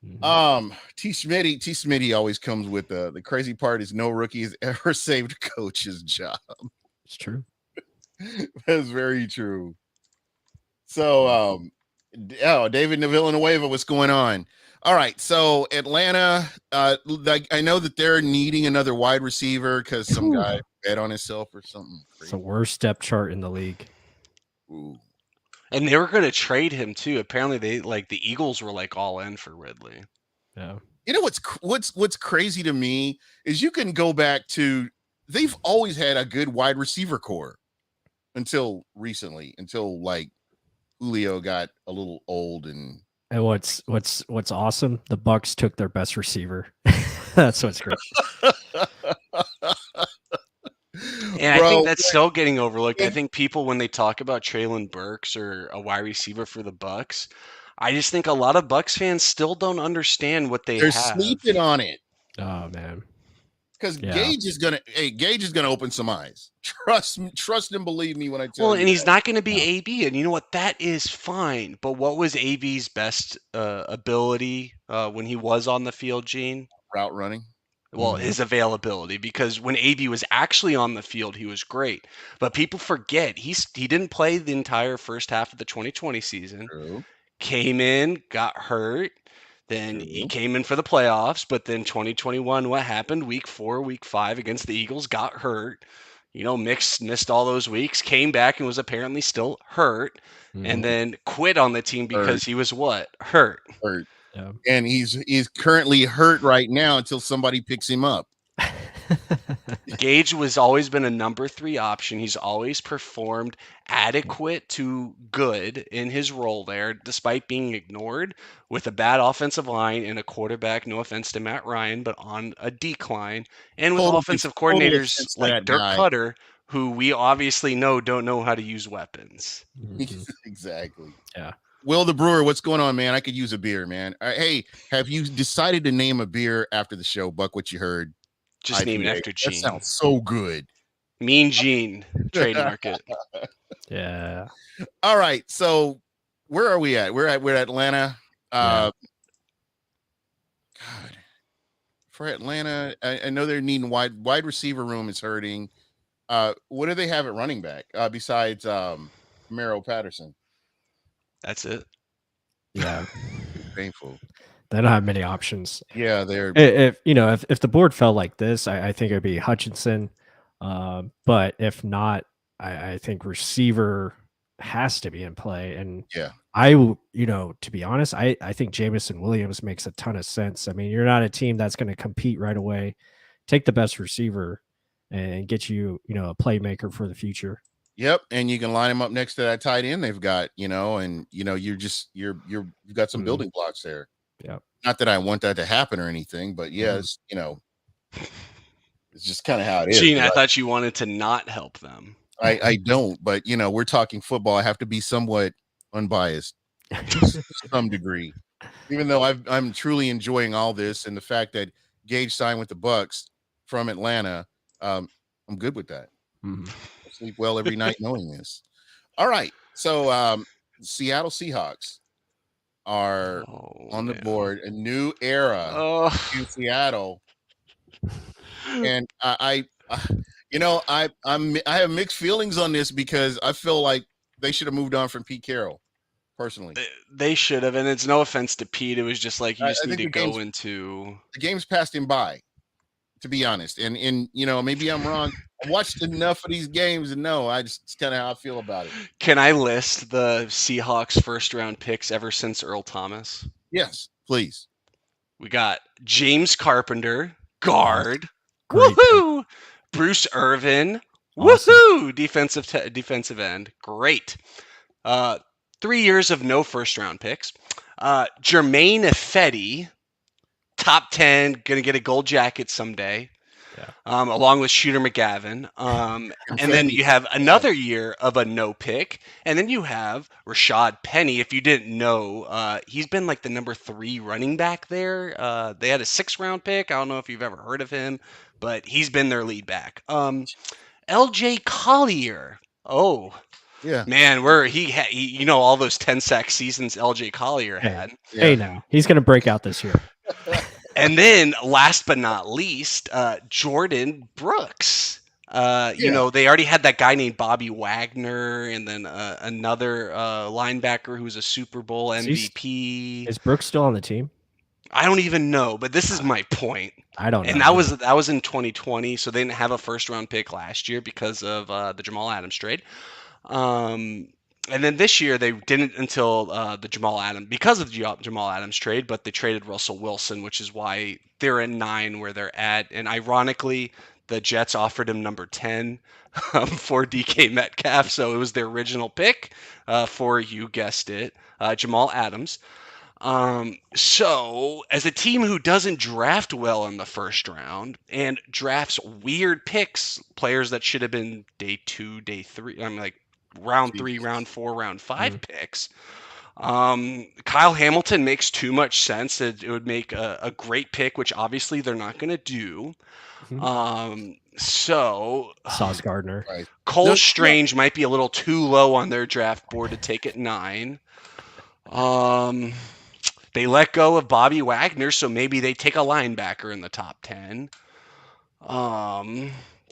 T. Smitty always comes with the crazy part is no rookie has ever saved a coach's job. It's true. That's very true. So, David Villanueva, what's going on? All right, so Atlanta, I know that they're needing another wide receiver because some guy bet on himself or something. It's the worst depth chart in the league. Ooh. And they were going to trade him too. Apparently, the Eagles were like all in for Ridley. Yeah. You know what's crazy to me is you can go back to they've always had a good wide receiver core until recently, until like Julio got a little old and And what's awesome? The Bucks took their best receiver. That's what's great. And I think that's still getting overlooked. I and- think people, when they talk about Traylon Burks or a wide receiver for the Bucks, I just think a lot of Bucks fans still don't understand what they they're have. sleeping on it. Oh man. Because Yeah. Gage is gonna open some eyes. Trust and believe me when I tell Well, you. and he's that. not going to be AB, and you know what? That is fine. But what was AB's best ability when he was on the field, Gene? Route running. Well, Mhm. his availability, because when AB was actually on the field, he was great. But people forget he didn't play the entire first half of the 2020 season. True. Came in, got hurt. Then he True. came in for the playoffs, but then 2021, what happened? Week 4, week 5 against the Eagles, got hurt. Missed all those weeks, came back and was apparently still hurt, and then quit on the team because he was what? Hurt. Hurt. Yeah. And he's currently hurt right now until somebody picks him up. Gage was always been a number 3 option. He's always performed adequate to good in his role there, despite being ignored with a bad offensive line and a quarterback, no offense to Matt Ryan, but on a decline, and with Total offensive total coordinators offense to like that Dirk guy. Cutter, who we obviously don't know how to use weapons. Mhm. Exactly. Yeah. Will the Brewer, what's going on, man? I could use a beer, man. Hey, have you decided to name a beer after the show? Buck, what you heard? Just name it IPA. after That Gene. sounds so good. Mean Gene, trademark it. Yeah. All right, so where are we at? We're at Atlanta. Yeah. God, for Atlanta, I know they're needing wide receiver room is hurting. What do they have at running back besides Mero Patterson? That's it. Yeah. Painful. They don't have many options. Yeah, they're If the board fell like this, I think it'd be Hutchinson. But if not, I think receiver has to be in play. And yeah. to be honest, I think Jamison Williams makes a ton of sense. I mean, you're not a team that's going to compete right away. Take the best receiver and get you, a playmaker for the future. Yep, and you can line them up next to that tight end they've got, and you've got some building blocks there. Yeah. Not that I want that to happen or anything, but yes, it's just kind of how it is. Gene, I thought you wanted to not help them. I don't, but we're talking football. I have to be somewhat unbiased to some degree, even though I'm truly enjoying all this and the fact that Gage signed with the Bucks from Atlanta. I'm good with that. Mhm. I sleep well every night knowing this. All right, so Seattle Seahawks are on the board. A new era in Seattle, and I have mixed feelings on this because I feel like they should have moved on from Pete Carroll. Personally, they should have, and it's no offense to Pete. It was just like you just I need think to the go into the game's passed him by, to be honest. And maybe I'm wrong. I watched enough of these games and know it's kind of how I feel about it. Can I list the Seahawks first round picks ever since Earl Thomas? Yes, please. We got James Carpenter, guard. Great Woohoo! Bruce Irvin. Awesome. Woohoo! Defensive end. Great. 3 years of no first round picks. Jermaine Ifedi, top 10, gonna get a gold jacket someday. Yeah. Along with Shooter McGavin. And then you have another year of a no pick. And then you have Rashad Penny. If you didn't know, he's been like the number 3 running back there. They had a 6th round pick. I don't know if you've ever heard of him, but he's been their lead back. LJ Collier. Oh, yeah, man, he all those 10 sack seasons LJ Collier had. Hey, now he's going to break out this year. And then, last but not least, Jordan Brooks. They already had that guy named Bobby Wagner, and then another linebacker who's a Super Bowl MVP. Is Brooks still on the team? I don't even know, but this is my point. I don't know. And that was in 2020, so they didn't have a first round pick last year because of the Jamal Adams trade. And then this year they didn't until because of the Jamal Adams trade, but they traded Russell Wilson, which is why they're at 9 where they're at. And ironically, The Jets offered him number 10 for DK Metcalf, so it was their original pick for, you guessed it, Jamal Adams. So, as a team who doesn't draft well in the first round and drafts weird picks, players that should have been day 2, day 3, like round 3, round 4, round 5 picks, Kyle Hamilton makes too much sense. It would make a great pick, which obviously they're not going to do. So Sauce Gardner. Right. Cole Strange might be a little too low on their draft board to take at 9. They let go of Bobby Wagner, so maybe they take a linebacker in the top 10.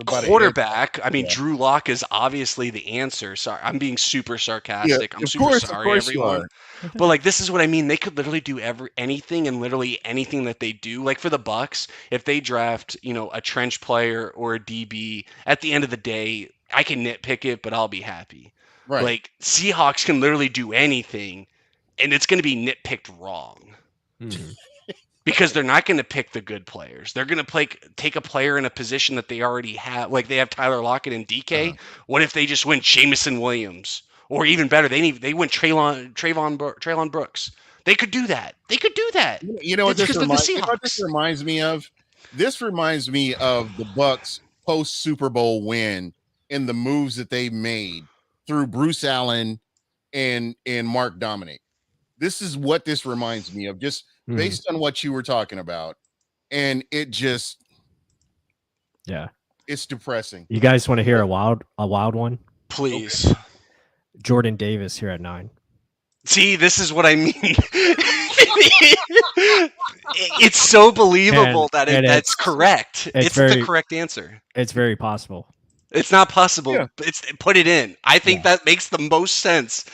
Quarterback, I mean, Drew Lock is obviously the answer. Sorry, I'm being super sarcastic. Yeah, I'm super sorry, everyone. But like, this is what I mean. They could literally do anything and literally anything that they do. Like for the Bucks, if they draft, a trench player or a DB, at the end of the day, I can nitpick it, but I'll be happy. Right. Like Seahawks can literally do anything, and it's going to be nitpicked wrong. Because they're not going to pick the good players. They're going to take a player in a position that they already have. Like they have Tyler Lockett and DK. What if they just went Jamison Williams? Or even better, they went Treylon Brooks. They could do that. You know what this reminds me of? This reminds me of the Bucks post Super Bowl win and the moves that they made through Bruce Allen and Mark Dominic. This is what this reminds me of, just based on what you were talking about. And it just, it's depressing. You guys want to hear a wild one? Please. Okay. Jordan Davis here at 9. See, this is what I mean. It's so believable that's correct. It's the correct answer. It's very possible. It's not possible. Yeah. Put it in. I think that makes the most sense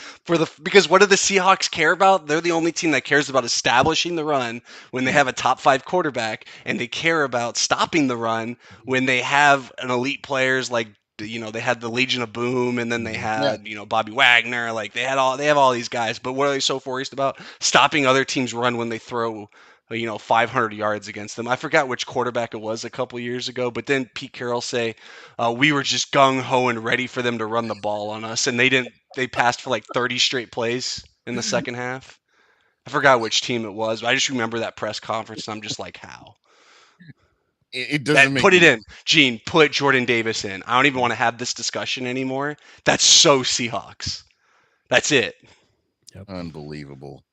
because what do the Seahawks care about? They're the only team that cares about establishing the run when they have a top 5 quarterback, and they care about stopping the run when they have an elite players like they had the Legion of Boom, and then they had Bobby Wagner. Like they have all these guys. But what are they so focused about? Stopping other teams' run when they throw 500 yards against them. I forgot which quarterback it was a couple years ago, but then Pete Carroll say, we were just gung-ho and ready for them to run the ball on us, and they passed for like 30 straight plays in the second half. I forgot which team it was, but I just remember that press conference, and I'm just like, how? It doesn't make Put it in. Gene, put Jordan Davis in. I don't even want to have this discussion anymore. That's so Seahawks. That's it. Yep. Unbelievable.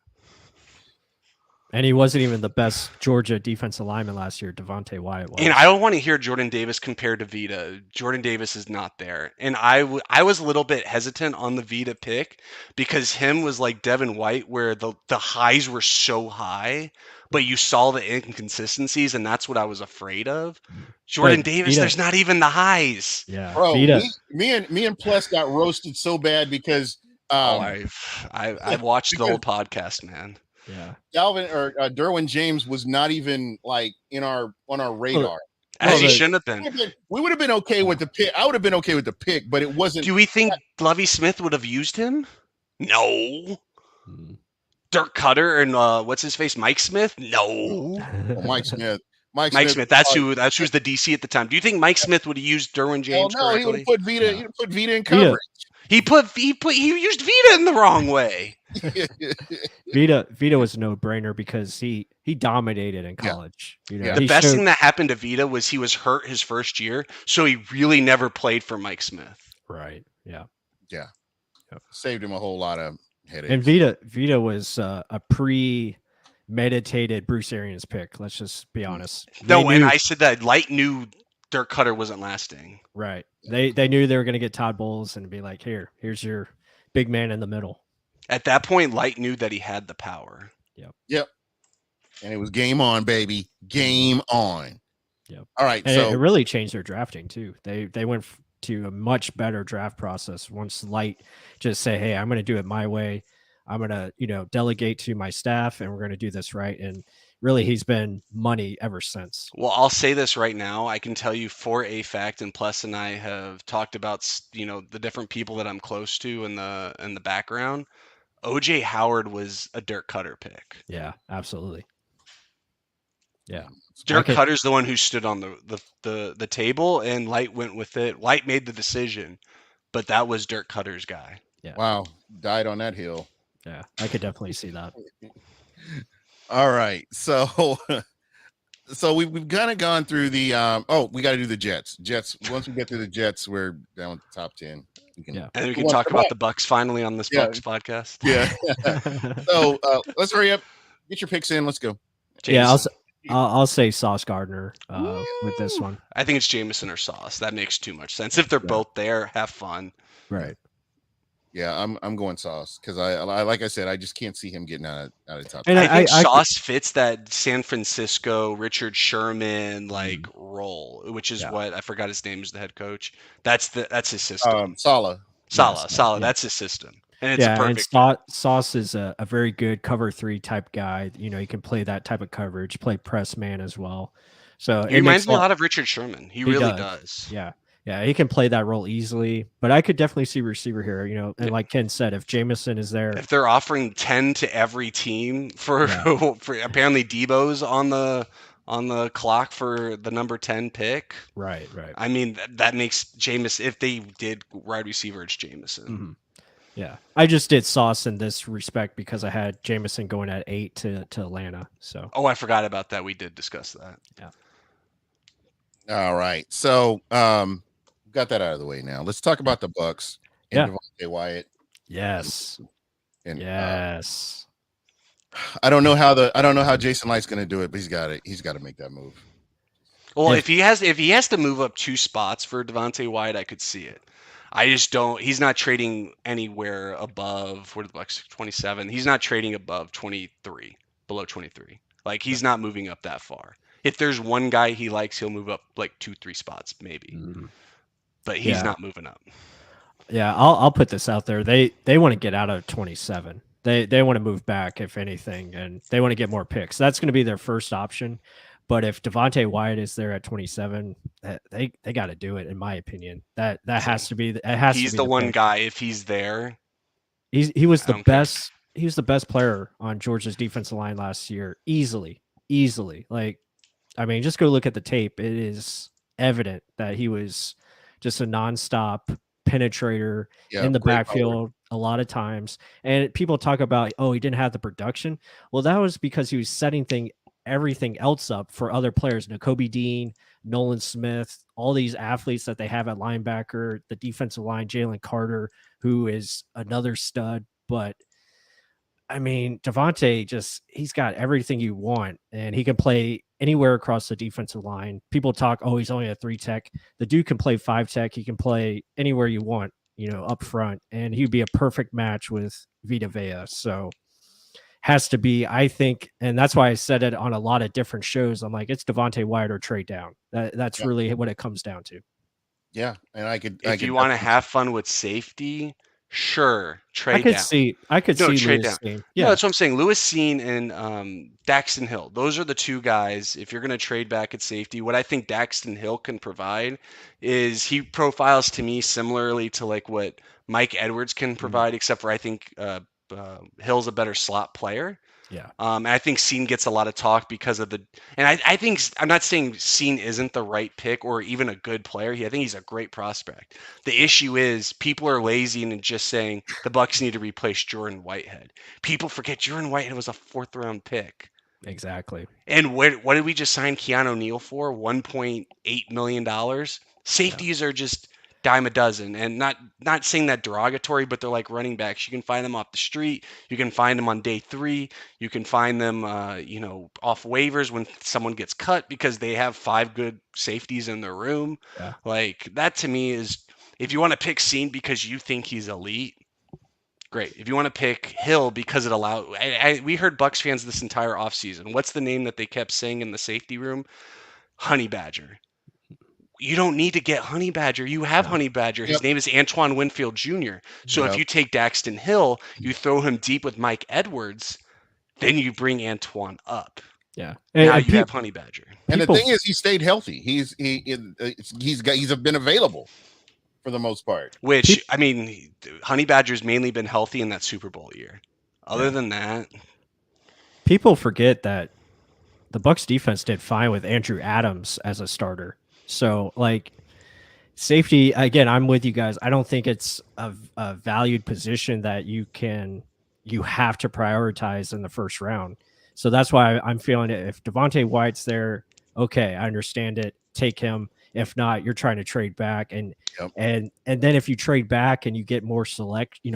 And he wasn't even the best Georgia defensive lineman last year. Devontae Wyatt was. And I don't want to hear Jordan Davis compared to Vita. Jordan Davis is not there. And I was a little bit hesitant on the Vita pick because him was like Devin White, where the highs were so high, but you saw the inconsistencies, and that's what I was afraid of. Jordan Davis, Vita, there's not even the highs. Yeah, bro. Me and Plus got roasted so bad because I've watched the whole podcast, man. Yeah, Dalvin or Derwin James was not even like on our radar. As he shouldn't have been. We would have been okay with the pick. I would have been okay with the pick, but it wasn't. Do we think Lovie Smith would have used him? No. Dirk Cutter and what's his face, Mike Smith? No. Mike Smith. Mike Smith. That's who's the DC at the time. Do you think Mike Smith would have used Derwin James? No, he would have put Vita. He would put Vita in coverage. He used Vita in the wrong way. Vita was a no-brainer because he dominated in college. The best thing that happened to Vita was he was hurt his first year, so he really never played for Mike Smith. Right. Yeah. Yeah. Yep. Saved him a whole lot of headaches. And Vita was a premeditated Bruce Arians pick. Let's just be honest. And I said that Light knew Dirk Cutter wasn't lasting. Right. They knew they were going to get Todd Bowles and be like, here's your big man in the middle. At that point, Light knew that he had the power. Yep. And it was game on, baby. Game on. Yep. All right. And so it really changed their drafting too. They went to a much better draft process once Light just say, hey, I'm going to do it my way. I'm going to, delegate to my staff, and we're going to do this right. And really, he's been money ever since. Well, I'll say this right now. I can tell you for a fact, and Plus and I have talked about, the different people that I'm close to in the background. OJ Howard was a Dirk Cutter pick. Yeah, absolutely. Yeah. Dirk could- Cutter's the one who stood on the table, and Light went with it. Light made the decision, but that was Dirk Cutter's guy. Yeah. Wow, died on that hill. Yeah, I could definitely see that. All right, so so we've kind of gone through the we got to do the Jets. Once we get through the Jets, we're down with the top 10. We can, Yeah. And we Who can wants talk to about bet? the Bucks finally on this Yeah. Bucks podcast. Yeah. So let's hurry up. Get your picks in. Let's go. Yeah, Jameson. I'll say Sauce Gardner with this one. I think it's Jameson or Sauce. That makes too much sense. If they're both there, have fun. Right. Yeah, I'm going Sauce because I like I said, I just can't see him getting out of top. And I think I- Sauce fits that San Francisco Richard Sherman role, which is Yeah. what I forgot his name is the head coach. That's his system. Salah. Sala. yeah. That's his system, and it's a yeah, and perfect. Sauce is a very good cover 3 type guy. You know, he can play that type of coverage, play press man as well. So He reminds me a lot of Richard Sherman. He really does. Yeah. Yeah, he can play that role easily, but I could definitely see receiver here, you know, and like Ken said, if Jameson is there. If they're offering 10 to every team for apparently Debo's on the clock for the number 10 pick. Right. I mean, that makes Jameson, if they did wide receiver, it's Jameson. Mm-hmm. Yeah. I just did Sauce in this respect because I had Jameson going at 8 to Atlanta. So. Oh, I forgot about that. We did discuss that. Yeah. All right. So got that out of the way now. Let's talk about the Bucks and Devontae Wyatt. Yes. And yes. I don't know how Jason Light's going to do it, but he's got to make that move. Well, if he has to move up 2 spots for Devontae Wyatt, I could see it. I just don't. He's not trading anywhere above. What are the Bucks? 27. He's not trading above 23, below 23. Like he's not moving up that far. If there's one guy he likes, he'll move up like 2-3 spots maybe. Mm-hmm. But he's not moving up. Yeah, I'll put this out there. They want to get out of 27. They want to move back, if anything, and they want to get more picks. That's going to be their first option. But if Devontae Wyatt is there at 27, they got to do it, in my opinion. That has to be. He's the one guy. If he's there, he was the best. He was the best player on Georgia's defensive line last year, easily. Like, I mean, just go look at the tape. It is evident that he was just a nonstop penetrator in the backfield a lot of times. And people talk about, he didn't have the production. Well, that was because he was setting everything else up for other players. Nakobe Dean, Nolan Smith, all these athletes that they have at linebacker, the defensive line, Jalen Carter, who is another stud. But I mean, Devontae he's got everything you want, and he can play anywhere across the defensive line. People talk, he's only a 3 tech. The dude can play 5 tech. He can play anywhere you want, up front, and he'd be a perfect match with Vita Vea. So has to be, I think, and that's why I said it on a lot of different shows. I'm like, it's Devontae Wyatt or trade down. That's really what it comes down to. Yeah, and if you want to have fun with safety, sure, trade down. I could see trade Lewis down. Cine. Yeah, no, that's what I'm saying. Lewis Cine and Daxton Hill. Those are the 2 guys. If you're going to trade back at safety, what I think Daxton Hill can provide is he profiles to me similarly to like what Mike Edwards can provide, except for I think Hill's a better slot player. Yeah. And I think Cine gets a lot of talk because of I think I'm not saying Cine isn't the right pick or even a good player. I think he's a great prospect. The issue is people are lazy and just saying the Bucks need to replace Jordan Whitehead. People forget Jordan Whitehead was a 4th round pick. Exactly. And what did we just sign Keanu Neal for? $1.8 million. Safeties are just dime a dozen, and not saying that derogatory, but they're like running backs. You can find them off the street. You can find them on day 3. You can find them, off waivers when someone gets cut because they have 5 good safeties in their room. Yeah. Like that to me is, if you want to pick Cine because you think he's elite, great. If you want to pick Hill because it allowed, we heard Bucks fans this entire offseason. What's the name that they kept saying in the safety room? Honey Badger. You don't need to get Honey Badger. You have Honey Badger. His name is Antoine Winfield Jr. So if you take Daxton Hill, you throw him deep with Mike Edwards, then you bring Antoine up. Yeah. Now you have Honey Badger. And the thing is, he stayed healthy. He's been available for the most part. Which, I mean, Honey Badger's mainly been healthy in that Super Bowl year. Other than that, people forget that the Bucks defense did fine with Andrew Adams as a starter. So like safety again, I'm with you guys. I don't think it's a valued position that you have to prioritize in the first round. So that's why I'm feeling it. If Devontae White's there, okay, I understand it. Take him. If not, you're trying to trade back, and Yep. and then if you trade back and you get more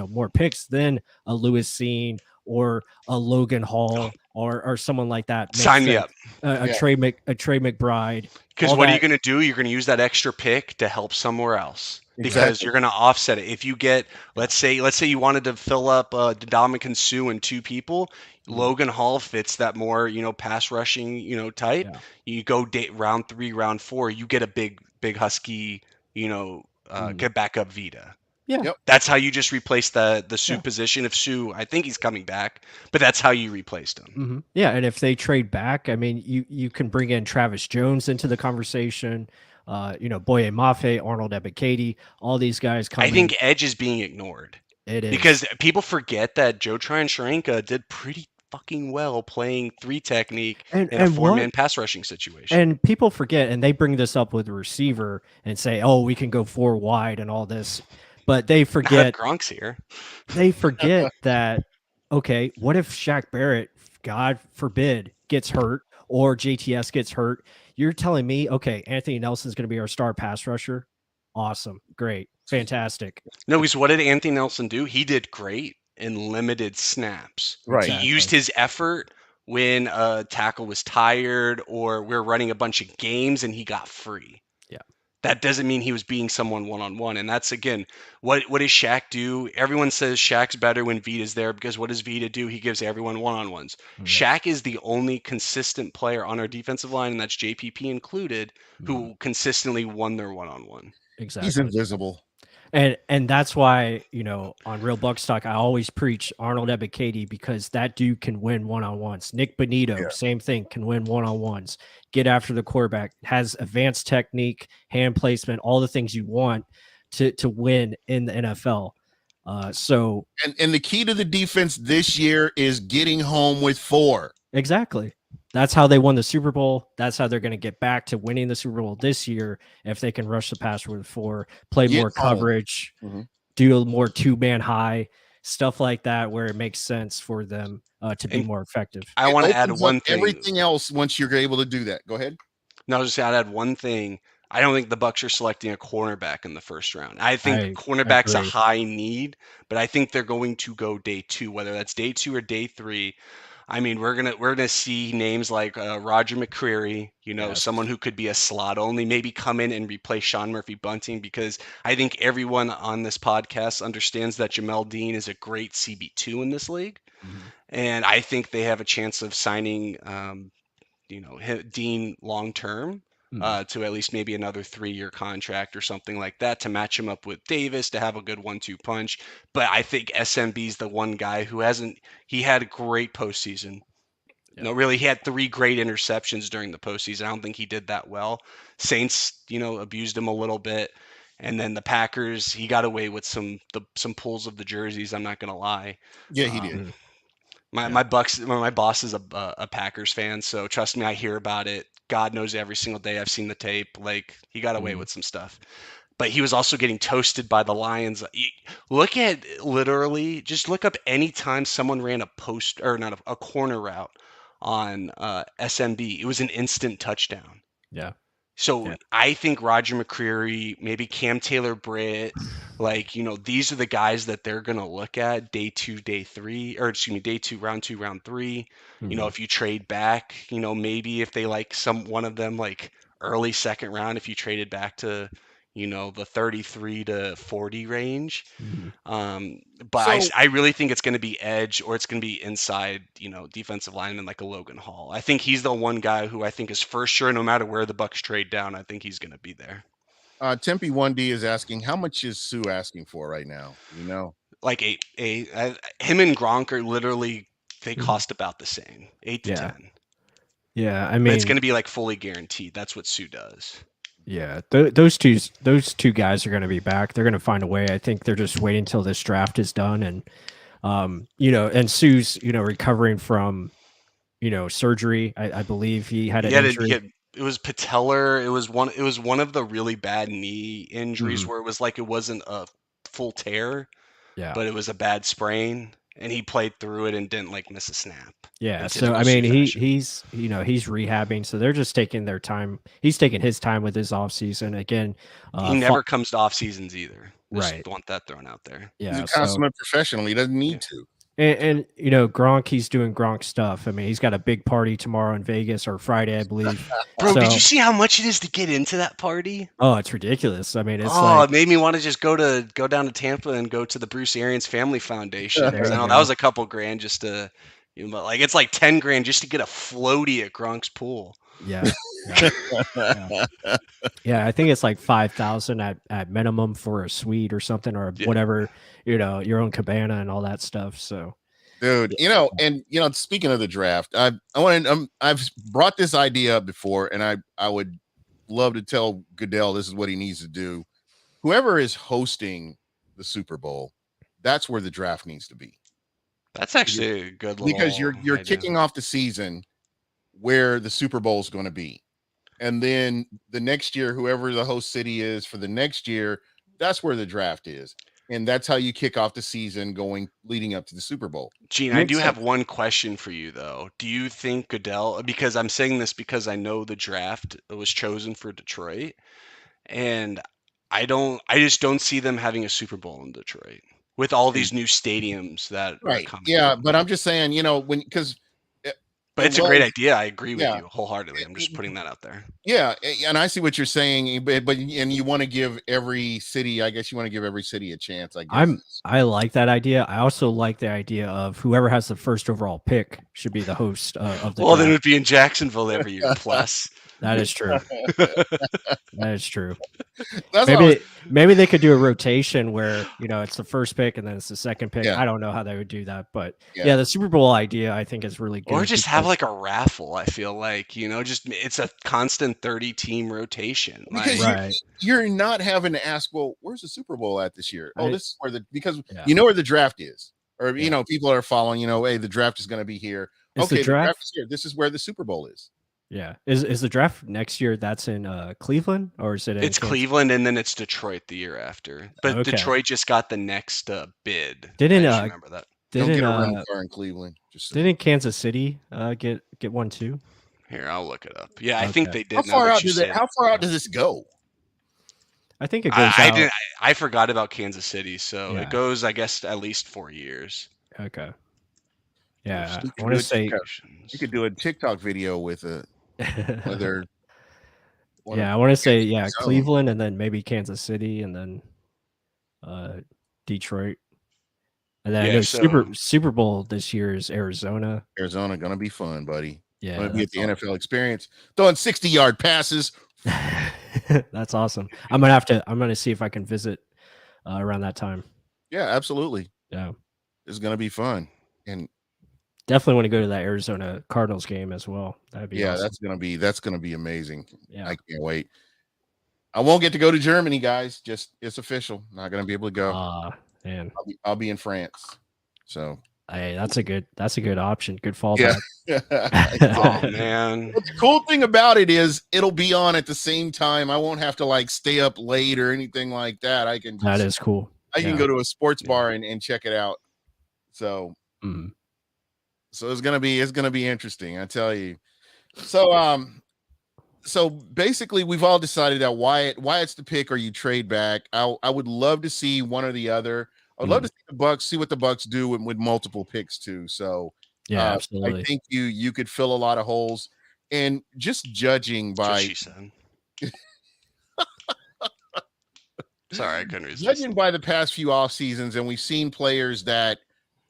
more picks, then a Lewis Seen or a Logan Hall or someone like that. Makes Sign me sense. up. A Yeah. Trey McBride. Because all what are you that- going to do? You're going to use that extra pick to help somewhere else. Because Exactly. you're going to offset it. If you get, let's say you wanted to fill up Ndamukong Suh and 2 people, Logan Hall fits that more, pass rushing, type. Yeah. You go round 3, round 4, you get a big husky, get back up Vita. Yeah. Yep. That's how you just replace the Sue Yeah. position. If Sue, I think he's coming back, but that's how you replaced him. Yeah, and if they trade back, I mean, you can bring in Travis Jones into the conversation. Boye Mafe, Arnold Ebiketie, all these guys coming. I think edge is being ignored. It is Because people forget that Joe Tryon-Sharenka did pretty fucking well playing 3 technique in a 4-man pass rushing situation. And people forget, and they bring this up with the receiver and say, "Oh, we can go 4 wide and all this," but they forget Gronk's here. They forget that. Okay, what if Shaq Barrett, God forbid, gets hurt or JTS gets hurt? You're telling me, okay, Anthony Nelson's going to be our star pass rusher? Awesome, great, fantastic. No, because what did Anthony Nelson do? He did great in limited snaps. Right. He used his effort when a tackle was tired or we're running a bunch of games and he got free. Yeah. That doesn't mean he was beating someone one-on-one. And that's, again, what does Shaq do? Everyone says Shaq's better when Vita's there because what does Vita do? He gives everyone one-on-ones. Shaq is the only consistent player on our defensive line, and that's JPP included, who consistently won their one-on-one. Exactly. He's invisible. And that's why, on Real Bucks Talk, I always preach Arnold Ebiketie because that dude can win one-on-ones. Nick Bonito, same thing, can win one-on-ones. Get after the quarterback, has advanced technique, hand placement, all the things you want to win in the NFL. And the key to the defense this year is getting home with 4. Exactly. That's how they won the Super Bowl. That's how they're going to get back to winning the Super Bowl this year if they can rush the passer with 4, play more coverage, do more 2-man high, stuff like that, where it makes sense for them to be more effective. I want to add one thing. Everything else once you're able to do that. Go ahead. No, I was just going to add one thing. I don't think the Bucks are selecting a cornerback in the first round. I think cornerback's a high need, but I think they're going to go day 2, whether that's day 2 or day 3. I mean, we're gonna see names like Roger McCreary, someone who could be a slot only, maybe come in and replace Sean Murphy Bunting, because I think everyone on this podcast understands that Jamel Dean is a great CB2 in this league, and I think they have a chance of signing, Dean long term. To at least maybe another 3-year contract or something like that to match him up with Davis to have a good 1-2 punch. But I think SMB's the one guy who he had a great postseason. Yeah. No, really, he had 3 great interceptions during the postseason. I don't think he did that well. Saints, abused him a little bit. And then the Packers, he got away with some pulls of the jerseys. I'm not going to lie. Yeah, he did. My boss is a Packers fan, so trust me, I hear about it. God knows every single day I've seen the tape. Like, he got away with some stuff. But he was also getting toasted by the Lions. Just look up any time someone ran a corner route on SMB. It was an instant touchdown. Yeah. So I think Roger McCreary, maybe Cam Taylor-Britt, these are the guys that they're going to look at day 2, day 3, or excuse me, day 2, round 2, round 3. If you trade back, maybe if they like one of them, like early second round, if you traded back to, the 33 to 40 range. But I really think it's going to be edge, or it's going to be inside, defensive lineman like a Logan Hall. I think he's the one guy who I think is for sure, no matter where the Bucks trade down, I think he's going to be there. Tempe 1D is asking, how much is Sue asking for right now? Like him and Gronk are literally, they cost about the same, 8 to 10. Yeah, I mean, but it's going to be like fully guaranteed. That's what Sue does. Yeah, those two guys are going to be back. They're going to find a way. I think they're just waiting until this draft is done, and and Sue's recovering from surgery. I believe he had an He had injury. it was patellar. It was one of the really bad knee injuries Mhm. where it was like it wasn't a full tear, Yeah. but it was a bad sprain, and he played through it and didn't like miss a snap. Yeah, In so I typical mean, Sioux fashion. he's he's rehabbing, so they're just taking their time. He's taking his time with his off season again. He never comes to off seasons either. Just Right. want that thrown out there. He's Yeah, a so consummate professional. He doesn't need Yeah. to. and Gronk, he's doing Gronk stuff. I mean, he's got a big party tomorrow in Vegas or Friday, I believe. Bro, did So- you see how much it is to get into that party? Oh, it's ridiculous. I mean, it's It made me want to just go down to Tampa and go to the Bruce Arians Family Foundation. There Because I you know go. that was a couple grand just to, but like it's like 10 grand just to get a floaty at Gronk's pool. yeah. Yeah, I think it's like 5,000 at minimum for a suite or something, or Yeah. whatever, your own cabana and all that stuff. So, Dude, speaking of the draft, I've brought this idea up before, and I would love to tell Goodell this is what he needs to do. Whoever is hosting the Super Bowl, that's where the draft needs to be. That's actually a good little Because you're idea. kicking off the season where the Super Bowl is going to be. And then the next year, whoever the host city is for the next year, that's where the draft is. And that's how you kick off the season leading up to the Super Bowl. Gene, I do have one question for you though. Do you think Goodell, because I'm saying this because I know the draft was chosen for Detroit, and I just don't see them having a Super Bowl in Detroit with all these new stadiums that are coming. Yeah, but I'm just saying, But it's a great idea. I agree with Yeah. you wholeheartedly. I'm just putting that out there. Yeah, and I see what you're saying, but you want to give every city, I guess you want to give every city a chance, I guess. I like that idea. I also like the idea of whoever has the first overall pick should be the host of the Well, then it draft. would be in Jacksonville every year. Plus, That is true. That is true. That's what I was- Maybe they could do a rotation where it's the first pick and then it's the second pick. Yeah. I don't know how they would do that, but Yeah. the Super Bowl idea I think is really good. or just have because- like a raffle. I feel like just it's a constant 30-team rotation. Because Like, Right. you're not having to ask, well, where's the Super Bowl at this year? Oh, this is where because Yeah. you know where the draft is. Or Yeah. people are following, hey, the draft is going to be here. Is Okay, the draft is here. This is where the Super Bowl is. Yeah. Is the draft next year that's in Cleveland or is it in it's Kansas? Cleveland and then it's Detroit the year after. But Okay. Detroit just got the next bid. Didn't, I just uh, remember that. Don't get a Didn't rental car in Cleveland. Just didn't Kansas City get one too? Here, I'll look it up. Yeah, I think Okay. they did. how now far that out you does say it? How far out does this go? I think it goes I out. didn't. I forgot about Kansas City, so Yeah. it goes, I guess, at least 4 years. Okay. Yeah, You I can want do to say. You could do a TikTok video with whether. Yeah, I want to say zone. Cleveland and then maybe Kansas City and then Detroit. And then I Yeah, know so- Super Bowl this year is Arizona. Arizona gonna be fun, buddy. Yeah, Gonna be at that's the NFL experience, throwing 60-yard passes. that's awesome. I'm gonna see if I can visit around that time. Yeah, absolutely. Yeah, It's gonna be fun, and definitely want to go to that Arizona Cardinals game as well. That'd be awesome. that's gonna be amazing. Yeah. I can't wait. I won't get to go to Germany, guys. Just it's official. Not gonna be able to go. Man, I'll be in France. So hey, that's a good option. Good fallback. Oh man, But the cool thing about it is it'll be on at the same time. I won't have to like stay up late or anything like that. I can That is cool. I can yeah. go to a sports bar and check it out. So Mhm. so it's gonna be interesting, I tell you. So basically we've all decided that Wyatt's the pick or you trade back. I would love to see one or the other. I would love to see the Bucks, see what the Bucks do with multiple picks too. So Yeah, absolutely. I think you could fill a lot of holes. And just judging that's what by she said. Sorry, I couldn't resist. judging by the past few off seasons, and we've seen players that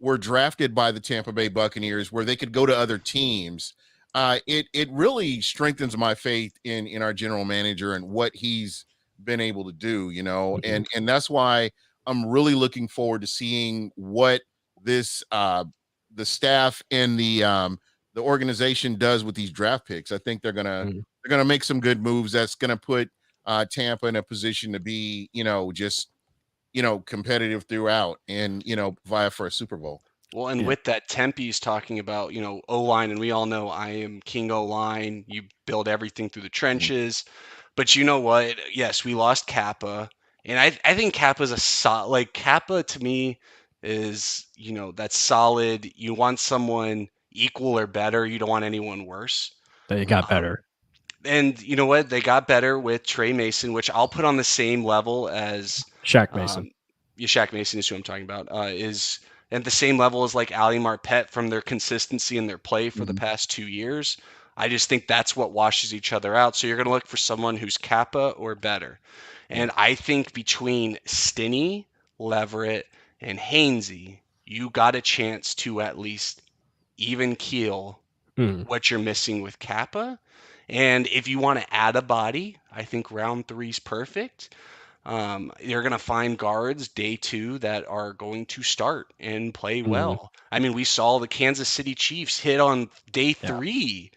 were drafted by the Tampa Bay Buccaneers where they could go to other teams. It really strengthens my faith in our general manager and what he's been able to do, Mhm. and that's why I'm really looking forward to seeing what this the staff and the organization does with these draft picks. I think they're gonna make some good moves that's gonna put Tampa in a position to be, just competitive throughout and vie for a Super Bowl. Well, and Yeah. with that, Tempe's talking about, O-line, and we all know I am king O-line. You build everything through the trenches. But you know what? Yes, we lost Kappa. And I think Kappa's Kappa to me is, that's solid. You want someone equal or better. You don't want anyone worse. They got Um, better. and you know what? They got better with Trey Mason, which I'll put on the same level as Shaq Mason. um, Shaq Mason is who I'm talking about. Is at the same level as like Ali Marpet from their consistency in their play for the past 2 years. I just think that's what washes each other out. So you're going to look for someone who's Kappa or better. And I think between Stinney, Leverett, and Hainsey, you got a chance to at least even keel Mm. what you're missing with Kappa. And if you want to add a body, I think round 3's perfect. You're going to find guards day 2 that are going to start and play well. I mean, we saw the Kansas City Chiefs hit on day 3.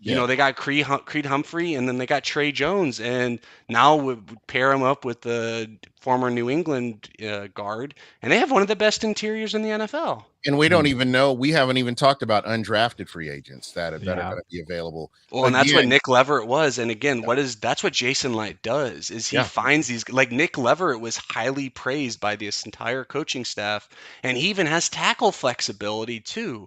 They got Creed Humphrey, and then they got Trey Jones, and now we pair him up with the former New England guard, and they have one of the best interiors in the NFL. And we don't even know. We haven't even talked about undrafted free agents that are going to be available. Well, and that's what Nick Leverett was. And again, that's what Jason Light does is he finds these, like Nick Leverett was highly praised by this entire coaching staff, and he even has tackle flexibility too.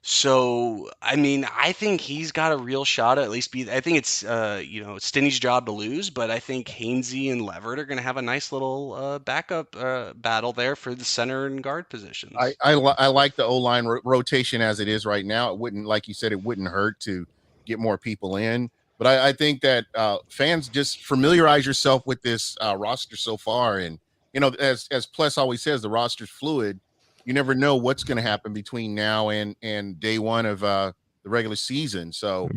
So, I mean, I think he's got a real shot at least I think it's Stinney's job to lose, but I think Hainsey and Leverett are going to have a nice little backup battle there for the center and guard positions. I like the O-line rotation as it is right now. It wouldn't, like you said, it wouldn't hurt to get more people in. But I think that fans just familiarize yourself with this roster so far. And, as Pless always says, the roster's fluid. You never know what's going to happen between now and day 1 of the regular season. So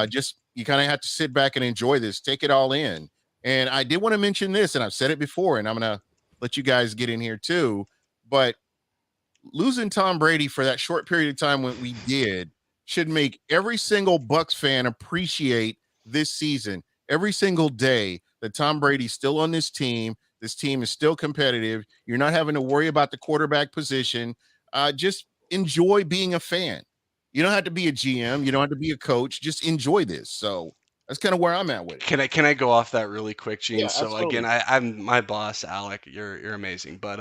just you kind of have to sit back and enjoy this, take it all in. And I did want to mention this, and I've said it before, and I'm going to let you guys get in here too. But losing Tom Brady for that short period of time when we did should make every single Bucs fan appreciate this season, every single day that Tom Brady's still on this team. This team is still competitive. You're not having to worry about the quarterback position. Just enjoy being a fan. You don't have to be a GM. You don't have to be a coach. Just enjoy this. So that's kind of where I'm at with it. Can I go off that really quick, Gene? Yeah, So absolutely. again, I'm my boss, Alec. You're amazing. But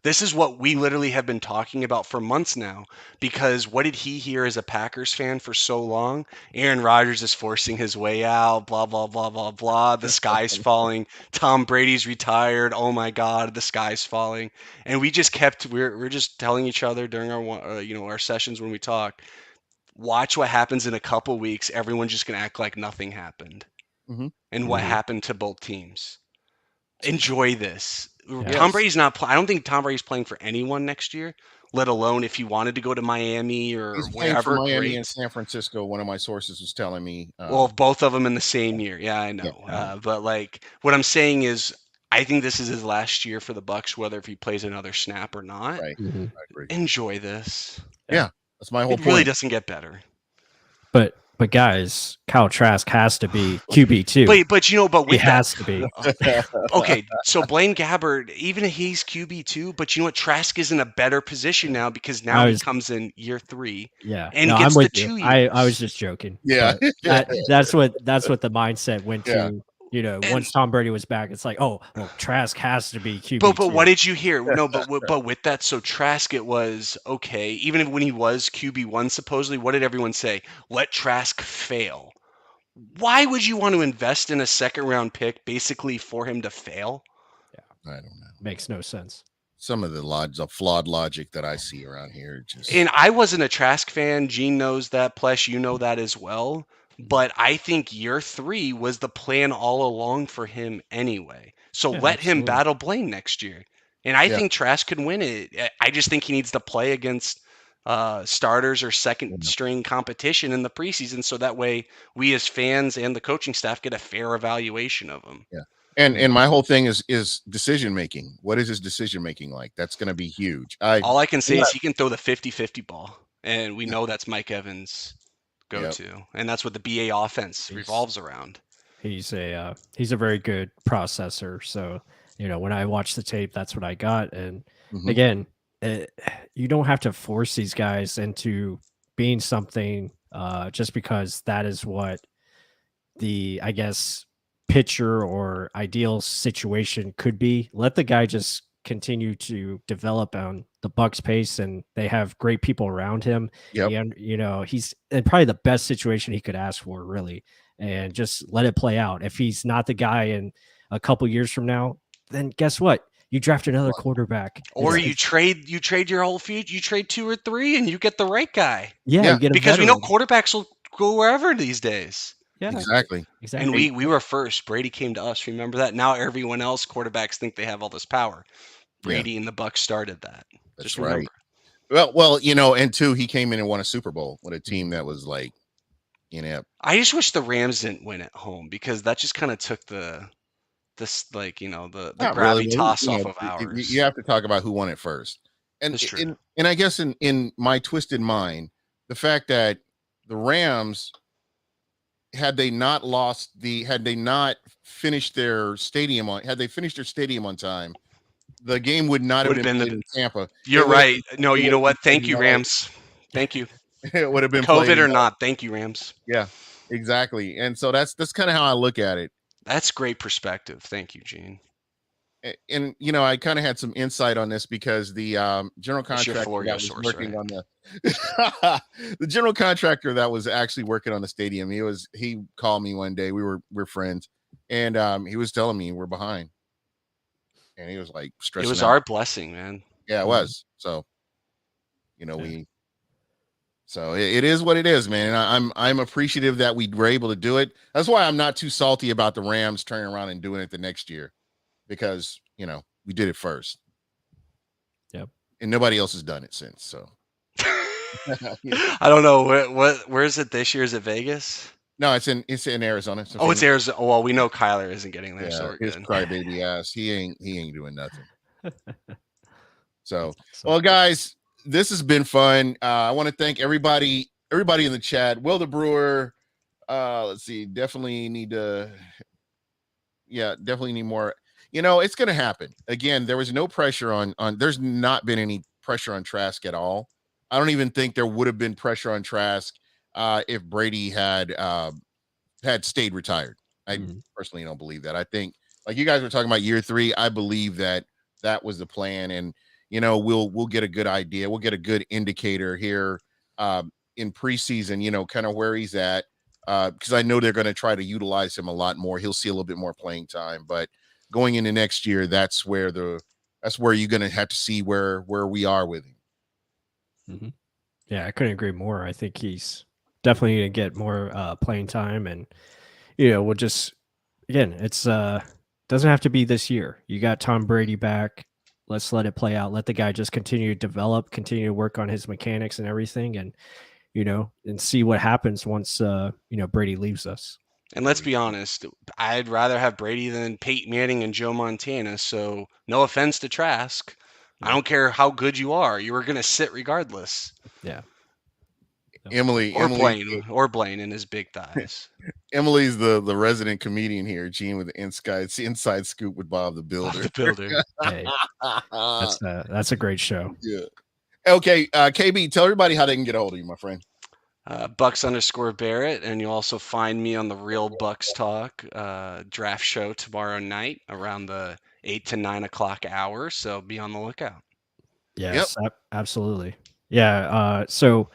this is what we literally have been talking about for months now. Because what did he hear as a Packers fan for so long? Aaron Rodgers is forcing his way out. Blah blah blah blah blah. The sky's falling. Tom Brady's retired. Oh my God, the sky's falling. And we just we're just telling each other during our our sessions when we talk. Watch what happens in a couple weeks. Everyone's just going to act like nothing happened. And what happened to both teams. Enjoy this. Tom Brady's not I don't think Tom Brady's playing for anyone next year, let alone if he wanted to go to Miami or He's playing wherever. for Miami and San Francisco. One of my sources was telling me. Well, both of them in the same year. Yeah, I know. But like what I'm saying is I think this is his last year for the Bucs, whether if he plays another snap or not. Right. I agree. Enjoy this. Yeah, that's my whole It point. really doesn't get better. But guys, Kyle Trask has to be QB2. But with he has to be. Okay, so Blaine Gabbert, even if he's QB2, but you know what? Trask is in a better position now because now he comes in year 3. Yeah, and no, gets I'm with the you. 2 years. I was just joking. Yeah, that's what the mindset went to. Once Tom Brady was back, it's like, well, Trask has to be QB2. But what did you hear? No, but with that, so Trask, it was okay. Even when he was QB1, supposedly, what did everyone say? Let Trask fail. Why would you want to invest in a second-round pick basically for him to fail? Yeah, I don't know. Makes no sense. Some of the flawed logic that I see around here. And I wasn't a Trask fan. Gene knows that. Plus, you know that as well. But I think year 3 was the plan all along for him anyway. So let him battle Blaine next year. And I think Trask could win it. I just think he needs to play against starters or second string competition in the preseason. So that way we as fans and the coaching staff get a fair evaluation of him. Yeah. And my whole thing is decision making. What is his decision making like? That's going to be huge. All I can say is he can throw the 50-50 ball. And we know that's Mike Evans' go-to, and that's what the BA offense revolves around. He's a very good processor. So when I watch the tape, that's what I got. And again, you don't have to force these guys into being something just because that is what the, I guess, pitcher or ideal situation could be. Let the guy just continue to develop on the Bucks pace, and they have great people around him. Yep. And he's in probably the best situation he could ask for, really, and just let it play out. If he's not the guy in a couple years from now, then guess what? You draft another quarterback. Or you trade your whole future. You trade 2 or 3, and you get the right guy. Yeah, you get a because we know veteran. quarterbacks will go wherever these days. Yeah, Exactly. And we were first. Brady came to us. Remember that? Now everyone else, quarterbacks think they have all this power. Brady and the Bucks started that. That's Just right. remember. Well, and two, he came in and won a Super Bowl with a team that was like, I just wish the Rams didn't win at home, because that just kind of took the gravitas off of ours. You have to talk about who won it first. And That's true. And I guess in my twisted mind, the fact that the Rams, had they not finished their stadium on time, the game would not have been played in Tampa. You're right. No, you know what? Thank you, Rams. Thank you. It would have been COVID or not. Thank you, Rams. Yeah, exactly. And so that's kind of how I look at it. That's great perspective. Thank you, Gene. And I kind of had some insight on this because the general contractor that was working on the general contractor that was actually working on the stadium, he called me one day. We're friends, and he was telling me we're behind, and he was like stressing. It was out. our blessing, man. Yeah, it was. So so it is what it is, man. And I'm appreciative that we were able to do it. That's why I'm not too salty about the Rams turning around and doing it the next year, because we did it first. Yep. And nobody else has done it since. So I don't know where is it this year? Is it Vegas? No, it's in Arizona. It's Arizona. Well, we know Kyler isn't getting there, so we're his good. crybaby ass. He ain't doing nothing. So, well, guys, this has been fun. I want to thank everybody in the chat. Will the Brewer. Let's see. Definitely need more. It's going to happen. Again, there was no pressure on there's not been any pressure on Trask at all. I don't even think there would have been pressure on Trask if Brady had stayed retired. I personally don't believe that. I think, like you guys were talking about year 3, I believe that was the plan, and we'll get a good idea. We'll get a good indicator here in preseason, kind of where he's at, because I know they're going to try to utilize him a lot more. He'll see a little bit more playing time, but going into next year, that's where you're going to have to see where we are with him. Mm-hmm. Yeah, I couldn't agree more. I think he's definitely going to get more playing time, and we'll just, again, it's doesn't have to be this year. You got Tom Brady back. Let's let it play out. Let the guy just continue to develop, continue to work on his mechanics and everything, and and see what happens once Brady leaves us. And let's be honest, I'd rather have Brady than Peyton Manning and Joe Montana. So no offense to Trask. I don't care how good you are. You were going to sit regardless. Yeah. Emily or Blaine in his big thighs. Emily's the resident comedian here, Gene, with the inside scoop with Bob the Builder. Hey, that's a great show. Yeah. Okay, KB, tell everybody how they can get a hold of you, my friend. Bucks_Barrett, and you'll also find me on the Real Bucks Talk draft show tomorrow night around the 8 to 9 o'clock hour. So be on the lookout. Yes, absolutely. Yeah. So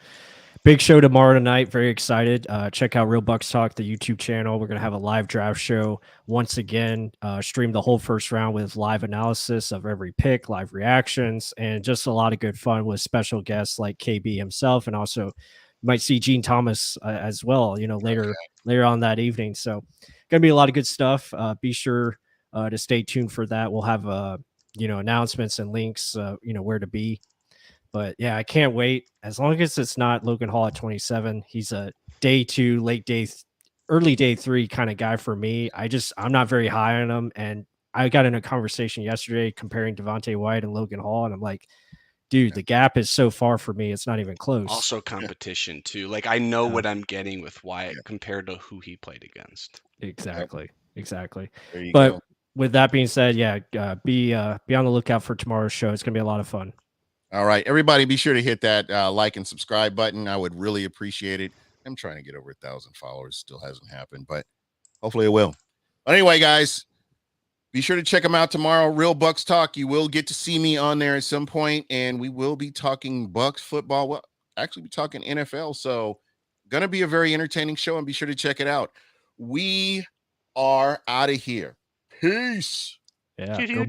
big show tomorrow night. Very excited. Check out Real Bucks Talk, the YouTube channel. We're going to have a live draft show once again. Stream the whole first round with live analysis of every pick, live reactions, and just a lot of good fun with special guests like KB himself, and also you might see Gene Thomas as well, later on that evening. So going to be a lot of good stuff. Be sure to stay tuned for that. We'll have announcements and links, where to be. But yeah, I can't wait. As long as it's not Logan Hall at 27, he's a day 2, early day 3 kind of guy for me. I'm not very high on him. And I got in a conversation yesterday comparing Devontae White and Logan Hall, and I'm like, dude, the gap is so far for me. It's not even close. Also competition too. Like I know what I'm getting with Wyatt compared to who he played against. Exactly. There you but go. With that being said, be on the lookout for tomorrow's show. It's going to be a lot of fun. All right, everybody, be sure to hit that like and subscribe button. I would really appreciate it. I'm trying to get over 1,000 followers. Still hasn't happened, but hopefully it will. But anyway, guys, be sure to check them out tomorrow. Real Bucks Talk. You will get to see me on there at some point, and we will be talking Bucks football. Well, actually, be talking NFL. So, gonna be a very entertaining show, and be sure to check it out. We are out of here. Peace. Yeah, go Bucks.